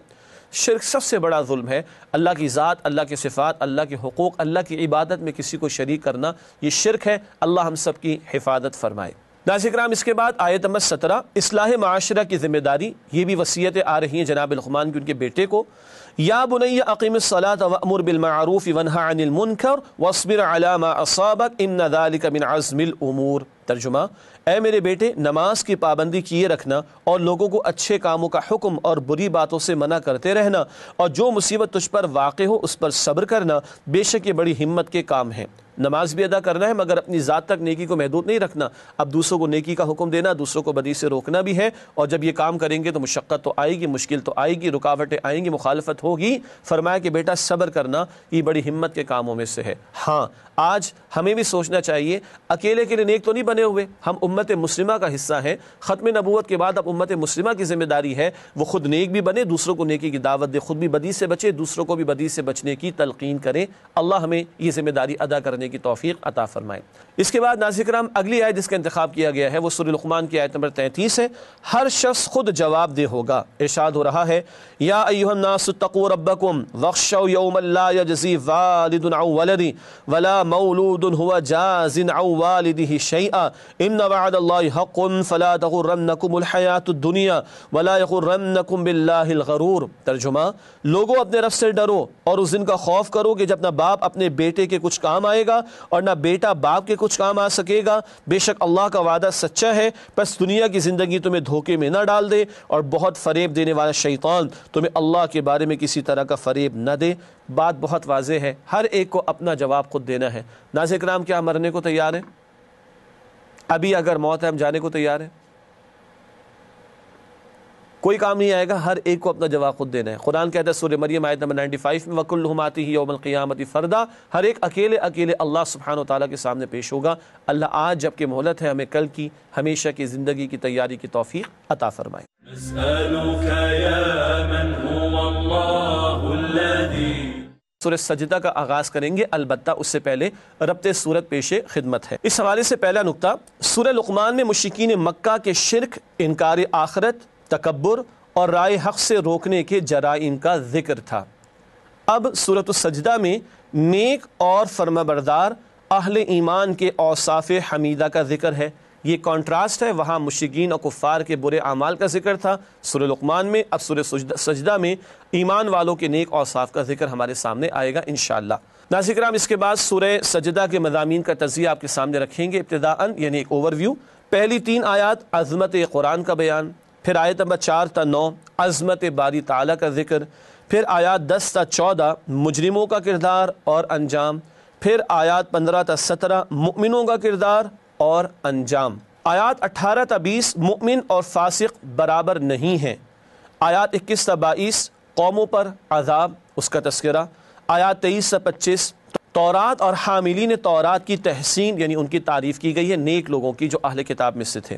Speaker 2: شرک سب سے بڑا ظلم ہے. اللہ کی ذات، اللہ کے صفات، اللہ کے حقوق، اللہ کی عبادت میں کسی کو شریک کرنا، یہ شرک ہے. اللہ ہم سب کی حفاظت فرمائے. ناظرین کرام، اس کے بعد آیت نمبر 17 اصلاح معاشرہ کی ذمہ داری. یہ بھی وصیتیں آ رہی ہیں جناب لقمان کی ان کے بیٹے کو. یا بنی اقیم الصلاۃ وامر بالمعروف وانہا عن المنکر واصبر علی ما اصابک ان ذلک من عزم الامور. ترجمہ، اے میرے بیٹے نماز کی پابندی کیے رکھنا اور لوگوں کو اچھے کاموں کا حکم اور بری باتوں سے منع کرتے رہنا، اور جو مصیبت تجھ پر واقع ہو اس پر صبر کرنا، بے شک یہ بڑی ہمت کے کام ہیں. نماز بھی ادا کرنا ہے مگر اپنی ذات تک نیکی کو محدود نہیں رکھنا. اب دوسروں کو نیکی کا حکم دینا، دوسروں کو بدی سے روکنا بھی ہے. اور جب یہ کام کریں گے تو مشقت تو آئے گی، مشکل تو آئے گی، رکاوٹیں آئیں گی، مخالفت ہوگی. فرمایا کہ بیٹا صبر کرنا یہ بڑی ہمت کے کاموں میں سے ہے. ہاں، آج ہمیں بھی سوچنا چاہیے اکیلے کے لیے نیک تو نہیں بنے ہوئے، ہم امت مسلمہ کا حصہ ہیں. ختم نبوت کے بعد اب امت مسلمہ کی ذمہ داری ہے وہ خود نیک بھی بنے، دوسروں کو نیکی کی دعوت دے، خود بھی بدی سے بچے، دوسروں کو بھی بدی سے بچنے کی تلقین کرے. اللہ ہمیں یہ ذمہ داری ادا کرنے کی توفیق عطا فرمائے. اس کے بعد ناظرین کرام اگلی آیت جس کا انتخاب کیا گیا ہے وہ سورہ لقمان کی آیت نمبر 33 ہے. ہر شخص خود جواب دہ ہوگا. ارشاد ہو رہا ہے یا ایھا الناس اتقوا ربکم واخشوا یوما لا یجزی والد عن ولدہ ولا مولود هو جاز عن والده شیئا ان وعد اللہ حق فلا تغرنکم الحیاۃ الدنیا ولا یغرنکم باللہ الغرور. ترجمہ، لوگوں اپنے رب سے ڈرو اور اس دن کا خوف کرو کہ جب نہ باپ اپنے بیٹے کے کچھ کام آئے گا اور نہ بیٹا باپ کے کچھ کام آ سکے گا. بے شک اللہ کا وعدہ سچا ہے، پس دنیا کی زندگی تمہیں دھوکے میں نہ ڈال دے اور بہت فریب دینے والا شیطان تمہیں اللہ کے بارے میں کسی طرح کا فریب نہ دے. بات بہت واضح ہے، ہر ایک کو اپنا جواب خود دینا ہے. ناظرین کرام، کیا مرنے کو تیار ہیں؟ ابھی اگر موت ہے ہم جانے کو تیار ہیں؟ کوئی کام نہیں آئے گا، ہر ایک کو اپنا جواب خود دینا ہے. قرآن کہتا ہے سورہ مریم آیت نمبر 95 میں وَكُلُّهُمْ آتِيهِ يَوْمَ الْقِيَامَةِ فَرْدًا. ہر ایک اکیلے اللہ سبحانہ و تعالیٰ کے سامنے پیش ہوگا. اللہ آج جب کہ مہلت ہے ہمیں کل کی ہمیشہ کی زندگی کی تیاری کی توفیق عطا فرمائے.
Speaker 1: نسألك يا من هو الله الذي.
Speaker 2: سورہ سجدہ کا آغاز کریں گے، البتہ اس سے پہلے ربط سورت پیش خدمت ہے. اس حوالے سے پہلا نقطہ، سورہ لقمان میں مشرکین مکہ کے شرک، انکار آخرت، تکبر اور رائے حق سے روکنے کے جرائم کا ذکر تھا. اب سورۃ السجدہ میں نیک اور فرمانبردار اہل ایمان کے اوصاف حمیدہ کا ذکر ہے. یہ کانٹراسٹ ہے، وہاں مشرکین اور کفار کے برے اعمال کا ذکر تھا سورہ لقمان میں. اب سورہ سجدہ میں ایمان والوں کے نیک اوصاف کا ذکر ہمارے سامنے آئے گا انشاءاللہ. ناظرین کرام، اس کے بعد سورہ سجدہ کے مضامین کا تجزیہ آپ کے سامنے رکھیں گے۔ ابتداءً یعنی ایک اوور ویو، پہلی 3 آیات عظمت قرآن کا بیان، پھر آیت نمبر 4 تا 9 عظمت باری تعالیٰ کا ذکر، پھر آیات 10 تا 14 مجرموں کا کردار اور انجام، پھر آیات 15 تا 17 مؤمنوں کا کردار اور انجام، آیات 18 تا 20 مؤمن اور فاسق برابر نہیں ہیں، آیات 21 تا 22 قوموں پر عذاب اس کا تذکرہ، آیات 23 سے 25 تورات اور حاملین تورات کی تحسین یعنی ان کی تعریف کی گئی ہے، نیک لوگوں کی جو اہل کتاب میں سے تھے۔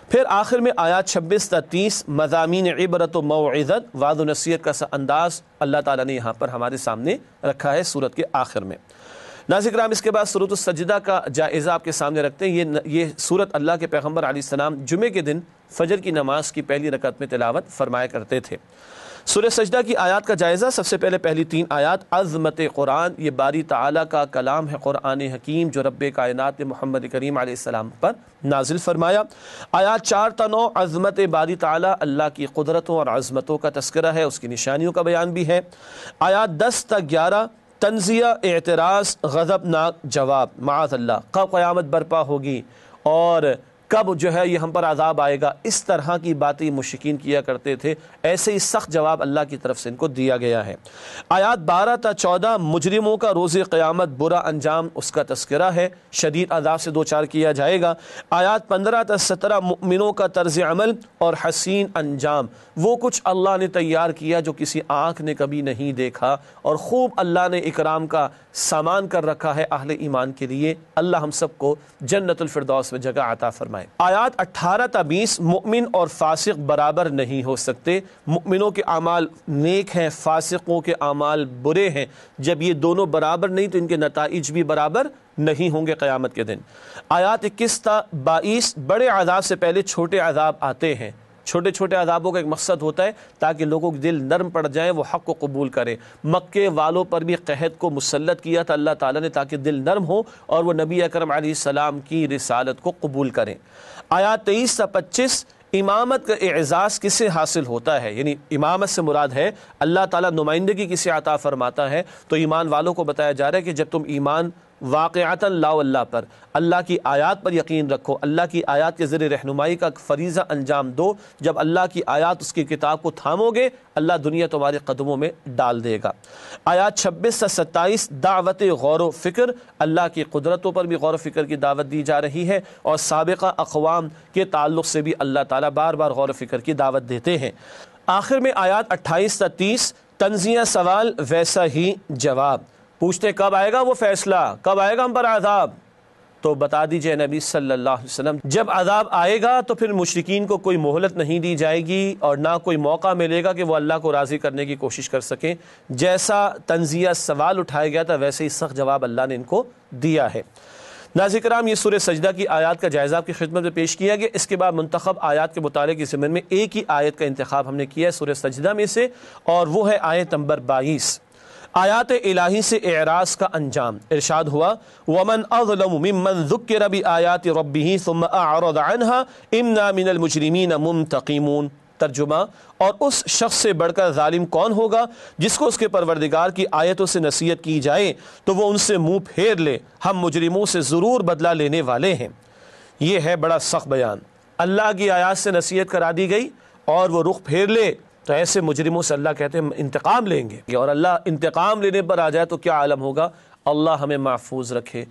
Speaker 2: پھر آخر میں آیات 26 تا 30 مضامین عبرت و موعظت، وعظ و نصیحت کا سا انداز اللہ تعالیٰ نے یہاں پر ہمارے سامنے رکھا ہے سورت کے آخر میں۔ ناظرین کرام، اس کے بعد سورۃ السجدہ کا جائزہ آپ کے سامنے رکھتے ہیں۔ یہ سورت اللہ کے پیغمبر علیہ السلام جمعے کے دن فجر کی نماز کی پہلی رکعت میں تلاوت فرمایا کرتے تھے۔ سورہ سجدہ کی آیات کا جائزہ، سب سے پہلے پہلی 3 آیات عظمت قرآن، یہ باری تعالیٰ کا کلام ہے قرآن حکیم جو رب کائنات نے محمد کریم علیہ السلام پر نازل فرمایا۔ آیات 4 تا 9 عظمت باری تعالیٰ، اللہ کی قدرتوں اور عظمتوں کا تذکرہ ہے، اس کی نشانیوں کا بیان بھی ہے۔ آیات 10 تا 11 تنزیہ، اعتراض، غضبناک جواب، معاذ اللہ، کب قیامت برپا ہوگی اور کب جو ہے یہ ہم پر عذاب آئے گا، اس طرح کی باتیں مشرکین کیا کرتے تھے، ایسے ہی سخت جواب اللہ کی طرف سے ان کو دیا گیا ہے۔ آیات 12 تا 14 مجرموں کا روز قیامت برا انجام، اس کا تذکرہ ہے، شدید عذاب سے دوچار کیا جائے گا۔ آیات 15 تا 17 مؤمنوں کا طرز عمل اور حسین انجام، وہ کچھ اللہ نے تیار کیا جو کسی آنکھ نے کبھی نہیں دیکھا، اور خوب اللہ نے اکرام کا سامان کر رکھا ہے اہل ایمان کے لیے۔ اللہ ہم سب کو جنت الفردوس میں جگہ عطا فرمائے۔ آیات 18 تا 20 مؤمن اور فاسق برابر نہیں ہو سکتے، مؤمنوں کے اعمال نیک ہیں، فاسقوں کے اعمال برے ہیں، جب یہ دونوں برابر نہیں تو ان کے نتائج بھی برابر نہیں ہوں گے قیامت کے دن۔ آیات 21 تا 22 بڑے عذاب سے پہلے چھوٹے عذاب آتے ہیں، چھوٹے چھوٹے عذابوں کا ایک مقصد ہوتا ہے تاکہ لوگوں کے دل نرم پڑ جائیں، وہ حق کو قبول کریں۔ مکے والوں پر بھی قحط کو مسلط کیا تھا اللہ تعالیٰ نے تاکہ دل نرم ہو اور وہ نبی اکرم علیہ السلام کی رسالت کو قبول کریں۔ آیات 23 تا 25 امامت کا اعزاز کسے حاصل ہوتا ہے، یعنی امامت سے مراد ہے اللہ تعالیٰ نمائندگی کسے عطا فرماتا ہے، تو ایمان والوں کو بتایا جا رہا ہے کہ جب تم ایمان واقعتاً لاؤ اللہ پر، اللہ کی آیات پر یقین رکھو، اللہ کی آیات کے ذریعے رہنمائی کا فریضہ انجام دو، جب اللہ کی آیات اس کی کتاب کو تھامو گے اللہ دنیا تمہارے قدموں میں ڈال دے گا۔ آیات 26 سے 27 دعوت غور و فکر، اللہ کی قدرتوں پر بھی غور و فکر کی دعوت دی جا رہی ہے، اور سابقہ اقوام کے تعلق سے بھی اللہ تعالیٰ بار بار غور و فکر کی دعوت دیتے ہیں۔ آخر میں آیات 28 سے 30 تنزیہ سوال ویسا ہی جواب، پوچھتے کب آئے گا وہ فیصلہ، کب آئے گا ہم پر عذاب، تو بتا دیجئے نبی صلی اللہ علیہ وسلم جب عذاب آئے گا تو پھر مشرکین کو کوئی مہلت نہیں دی جائے گی اور نہ کوئی موقع ملے گا کہ وہ اللہ کو راضی کرنے کی کوشش کر سکیں۔ جیسا تنزیہ سوال اٹھایا گیا تھا ویسے ہی سخت جواب اللہ نے ان کو دیا ہے۔ ناظرین کرام، یہ سورہ سجدہ کی آیات کا جائزہ آپ کی خدمت میں پیش کیا گیا۔ اس کے بعد منتخب آیات کے مطالعے کے ضمن میں ایک ہی آیت کا انتخاب ہم نے کیا ہے سورہ سجدہ میں سے، اور وہ ہے آیت نمبر 22۔ آیات الہی سے اعراض کا انجام، ارشاد ہوا وَمَنْ أَظْلَمُ مِمَّنْ ذُكِّرَ بِآيَاتِ رَبِّهِ ثُمَّ أَعْرَضَ عَنْهَا إِنَّا مِنَ الْمُجْرِمِينَ مُنْتَقِمُونَ۔ ترجمہ، اور اس شخص سے بڑھ کر ظالم کون ہوگا جس کو اس کے پروردگار کی آیتوں سے نصیحت کی جائے تو وہ ان سے منہ پھیر لے، ہم مجرموں سے ضرور بدلہ لینے والے ہیں۔ یہ ہے بڑا سخت بیان، اللہ کی آیات سے نصیحت کرا دی گئی اور وہ رخ پھیر لے تو ایسے مجرموں سے اللہ کہتے ہیں انتقام لیں گے، اور اللہ انتقام لینے پر آ جائے تو کیا عالم ہوگا۔ اللہ ہمیں محفوظ رکھے۔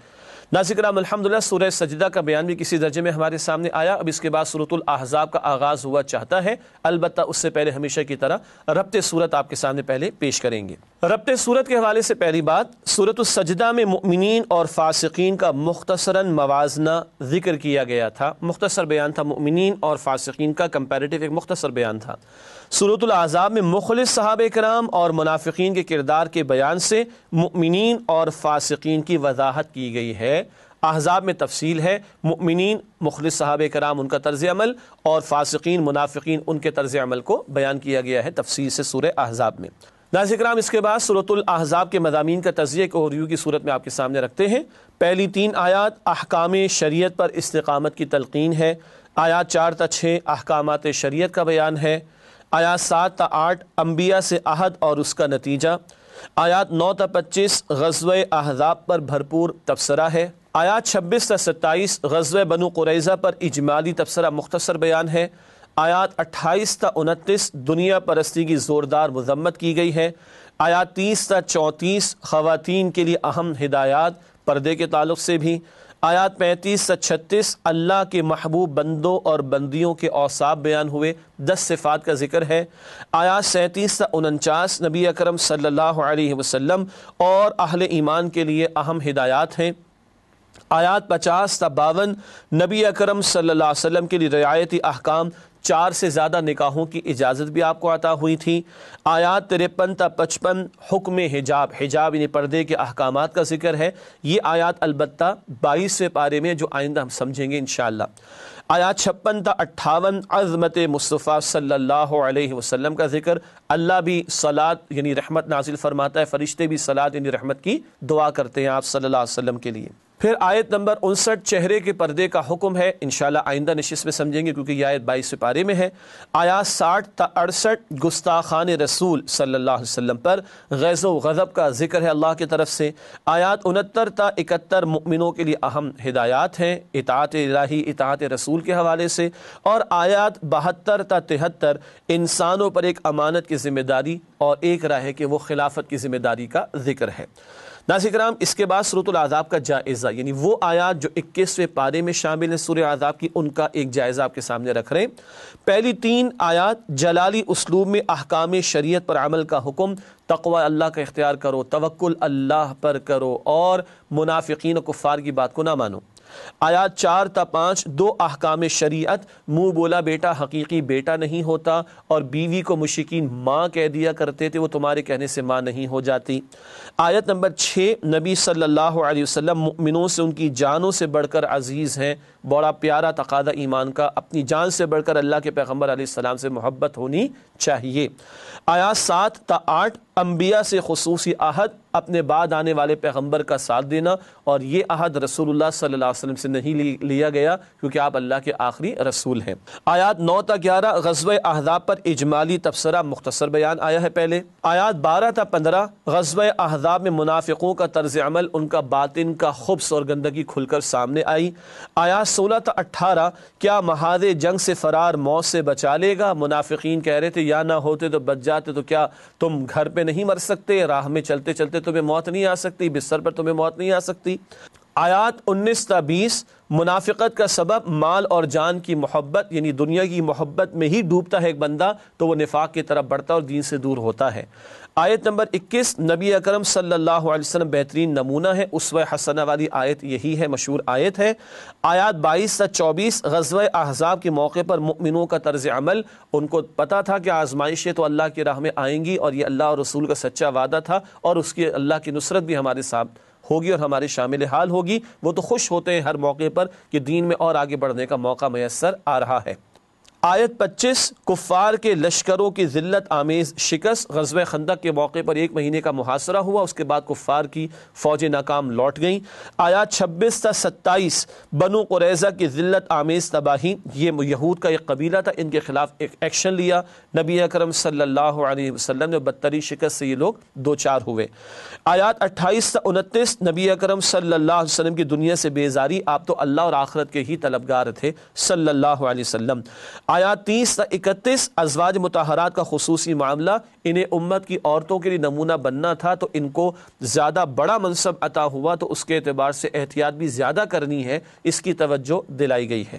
Speaker 2: ناظرین کرام، الحمدللہ سورہ سجدہ کا بیان بھی کسی درجے میں ہمارے سامنے آیا۔ اب اس کے بعد سورۃ الاحزاب کا آغاز ہوا چاہتا ہے، البتہ اس سے پہلے ہمیشہ کی طرح ربط سورت آپ کے سامنے پہلے پیش کریں گے۔ ربط سورت کے حوالے سے پہلی بات، سورۃ السجدہ میں مؤمنین اور فاسقین کا مختصراً موازنہ ذکر کیا گیا تھا، مختصر بیان تھا، مؤمنین اور فاسقین کا کمپیریٹیو ایک مختصر بیان تھا۔ سورۃ الاحزاب میں مخلص صحابہ کرام اور منافقین کے کردار کے بیان سے مؤمنین اور فاسقین کی وضاحت کی گئی ہے۔ احزاب میں تفصیل ہے، مؤمنین مخلص صحابہ کرام ان کا طرز عمل، اور فاسقین منافقین ان کے طرز عمل کو بیان کیا گیا ہے تفصیل سے سورہ احزاب میں۔ ناظرین کرام، اس کے بعد سورۃ الاحزاب کے مضامین کا تجزیہ ایک اوورویو کی صورت میں آپ کے سامنے رکھتے ہیں۔ پہلی 3 آیات احکام شریعت پر استقامت کی تلقین ہے، آیات 4 تا 6 احکامات شریعت کا بیان ہے، آیات 7 تا 8 انبیاء سے عہد اور اس کا نتیجہ، آیات 9 تا 25 غزوہ احزاب پر بھرپور تبصرہ ہے۔ آیات 26 تا 27 غزوہ بنو قریظہ پر اجمالی تبصرہ مختصر بیان ہے۔ آیات 28 تا 29 دنیا پرستی کی زوردار مذمت کی گئی ہے۔ آیات 30 تا 34 خواتین کے لیے اہم ہدایات پردے کے تعلق سے بھی۔ آیات 35 سے 36 اللہ کے محبوب بندوں اور بندیوں کے اوصاف بیان ہوئے، 10 صفات کا ذکر ہے۔ آیات 37 سے 49 نبی اکرم صلی اللہ علیہ وسلم اور اہل ایمان کے لیے اہم ہدایات ہیں۔ آیات 50 تا 52 نبی اکرم صلی اللہ علیہ وسلم کے لیے رعایتی احکام، 4 سے زیادہ نکاحوں کی اجازت بھی آپ کو عطا ہوئی تھی۔ آیات 53 تا 55 حکم حجاب، حجاب یعنی پردے کے احکامات کا ذکر ہے۔ یہ آیات البتہ 22ویں پارے میں جو آئندہ ہم سمجھیں گے انشاءاللہ۔ آیات 56 تا 58 عظمت مصطفیٰ صلی اللہ علیہ وسلم کا ذکر، اللہ بھی صلاۃ یعنی رحمت نازل فرماتا ہے، فرشتے بھی صلاۃ یعنی رحمت کی دعا کرتے ہیں آپ صلی اللہ علیہ وسلم کے لیے۔ پھر آیت نمبر 59 چہرے کے پردے کا حکم ہے، انشاءاللہ آئندہ نشست میں سمجھیں گے کیونکہ یہ آیت 22ویں پارے میں ہے۔ آیات 60 تا 68 گستاخان رسول صلی اللہ علیہ وسلم پر غیظ و غضب کا ذکر ہے اللہ کی طرف سے۔ آیات 69 تا 71 مؤمنوں کے لیے اہم ہدایات ہیں، اطاعت الہی اطاعت رسول کے حوالے سے۔ اور آیات 72 تا 73 انسانوں پر ایک امانت کی ذمہ داری اور ایک راہ ہے کہ وہ خلافت کی ذمہ داری کا ذکر ہے۔ ناظرین کرام، اس کے بعد سورۃ الاحزاب کا جائزہ، یعنی وہ آیات جو 21ویں پارے میں شامل ہیں سورہ احزاب کی، ان کا ایک جائزہ آپ کے سامنے رکھ رہے ہیں۔ پہلی 3 آیات جلالی اسلوب میں احکام شریعت پر عمل کا حکم، تقوی اللہ کا اختیار کرو، توکل اللہ پر کرو اور منافقین و کفار کی بات کو نہ مانو۔ آیات 4 تا 5 2 احکام شریعت، منہ بولا بیٹا حقیقی بیٹا نہیں ہوتا، اور بیوی کو مشرکین ماں کہہ دیا کرتے تھے، وہ تمہارے کہنے سے ماں نہیں ہو جاتی۔ آیت نمبر 6 نبی صلی اللہ علیہ وسلم مؤمنوں سے ان کی جانوں سے بڑھ کر عزیز ہیں، بڑا پیارا تقاضا ایمان کا، اپنی جان سے بڑھ کر اللہ کے پیغمبر علیہ السلام سے محبت ہونی چاہیے۔ آیات 7 تا 8 انبیاء سے خصوصی عہد، اپنے بعد آنے والے پیغمبر کا ساتھ دینا، اور یہ عہد رسول اللہ صلی اللہ علیہ وسلم سے نہیں لیا گیا کیونکہ آپ اللہ کے آخری رسول ہیں۔ آیات 9 تا 11 غزوہ احزاب پر اجمالی تبصرہ مختصر بیان آیا ہے پہلے۔ آیات 12 تا 15 غزوہ احزاب میں منافقوں کا طرز عمل، ان کا باطن کا خبث اور گندگی کھل کر سامنے آئی۔ آیات 16 تا 18 کیا محاذ جنگ سے فرار موت سے بچا لے گا؟ منافقین کہہ رہے تھے یا نہ ہوتے تو بچ جاتے، تو کیا تم گھر پہ نہیں مر سکتے؟ راہ میں چلتے چلتے تمہیں موت نہیں آ سکتی؟ بستر پر تمہیں موت نہیں آ سکتی؟ آیات 19 تا 20 منافقت کا سبب مال اور جان کی محبت، یعنی دنیا کی محبت میں ہی ڈوبتا ہے ایک بندہ تو وہ نفاق کی طرف بڑھتا اور دین سے دور ہوتا ہے۔ آیت نمبر 21 نبی اکرم صلی اللہ علیہ وسلم بہترین نمونہ ہے، اسوہ حسنہ والی آیت یہی ہے، مشہور آیت ہے۔ آیات 22 تا 24 غزوہ احزاب کے موقع پر مؤمنوں کا طرز عمل، ان کو پتا تھا کہ آزمائشیں تو اللہ کی راہ میں آئیں گی اور یہ اللہ اور رسول کا سچا وعدہ تھا اور اس کی اللہ کی نصرت بھی ہمارے ساتھ ہوگی اور ہمارے شامل حال ہوگی۔ وہ تو خوش ہوتے ہیں ہر موقع پر کہ دین میں اور آگے بڑھنے کا موقع میسر آ رہا ہے۔ آیت 25 کفار کے لشکروں کی ذلت آمیز شکست، غزوہ خندق کے موقع پر 1 مہینے کا محاصرہ ہوا، اس کے بعد کفار کی فوجیں ناکام لوٹ گئیں۔ آیات 26 تا 27 بنو قریظہ کی ذلت آمیز تباہی، یہ یہود کا ایک قبیلہ تھا، ان کے خلاف ایک ایکشن لیا نبی اکرم صلی اللہ علیہ وسلم نے، بدترین شکست سے یہ لوگ دوچار ہوئے۔ آیات 28 تا 29 نبی اکرم صلی اللہ علیہ وسلم کی دنیا سے بیزاری، آپ تو اللہ اور آخرت کے ہی طلبگار تھے صلی اللہ علیہ وسلم۔ آیات 30 تا 31 ازواج مطہرات کا خصوصی معاملہ، انہیں امت کی عورتوں کے لیے نمونہ بننا تھا تو ان کو زیادہ بڑا منصب عطا ہوا، تو اس کے اعتبار سے احتیاط بھی زیادہ کرنی ہے، اس کی توجہ دلائی گئی ہے۔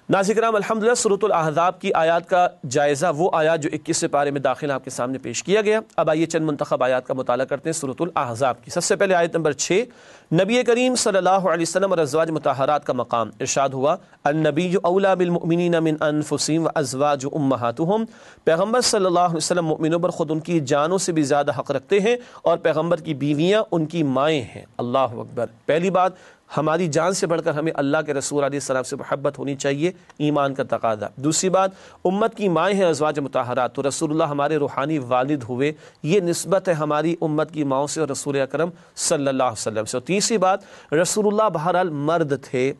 Speaker 2: ناظرین کرام، الحمدللہ سورۃ الاحزاب کی آیات کا جائزہ، وہ آیات جو 21ویں پارے میں داخل آپ کے سامنے پیش کیا گیا۔ اب آئیے چند منتخب آیات کا مطالعہ کرتے ہیں سورۃ الاحزاب کی۔ سب سے پہلے آیت نمبر 6 نبی کریم صلی اللہ علیہ وسلم اور ازواج مطہرات کا مقام، ارشاد ہوا النبی اولیٰ بالمؤمنین من انفسہم وازواج امہاتہم، پیغمبر صلی اللہ علیہ وسلم مؤمنوں پر خود ان کی جانوں سے بھی زیادہ حق رکھتے ہیں اور پیغمبر کی بیویاں ان کی مائیں ہیں۔ اللہ اکبر۔ پہلی بات، ہماری جان سے بڑھ کر ہمیں اللہ کے رسول علیہ السلام سے محبت ہونی چاہیے، ایمان کا تقاضا۔ دوسری بات، امت کی مائیں ہیں ازواج مطہرات، تو رسول اللہ ہمارے روحانی والد ہوئے، یہ نسبت ہے ہماری امت کی ماؤں سے اور رسول اکرم صلی اللہ علیہ وسلم سے۔ اور تیسری بات، رسول اللہ بہرحال مرد تھے،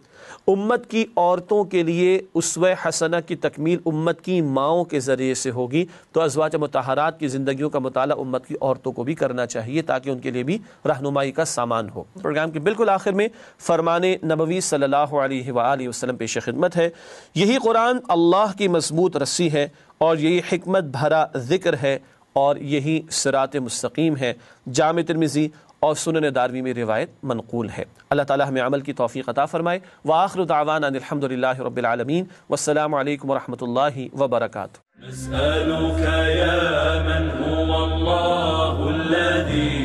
Speaker 2: امت کی عورتوں کے لیے اسوہ حسنہ کی تکمیل امت کی ماؤں کے ذریعے سے ہوگی، تو ازواج مطہرات کی زندگیوں کا مطالعہ امت کی عورتوں کو بھی کرنا چاہیے تاکہ ان کے لیے بھی رہنمائی کا سامان ہو۔ پروگرام کے بالکل آخر میں فرمان نبوی صلی اللہ علیہ وآلہ وسلم پیش خدمت ہے۔ یہی قرآن اللہ کی مضبوط رسی ہے اور یہی حکمت بھرا ذکر ہے اور یہی صراط مستقیم ہے۔ جامع ترمذی اور سنن دارمی میں روایت منقول ہے۔ اللہ تعالی ہمیں عمل کی توفیق عطا فرمائے۔ وآخر دعوانا ان الحمدللہ رب العالمین، والسلام علیکم ورحمۃ اللہ وبرکاتہ۔
Speaker 1: نسألك يا من هو الله الذي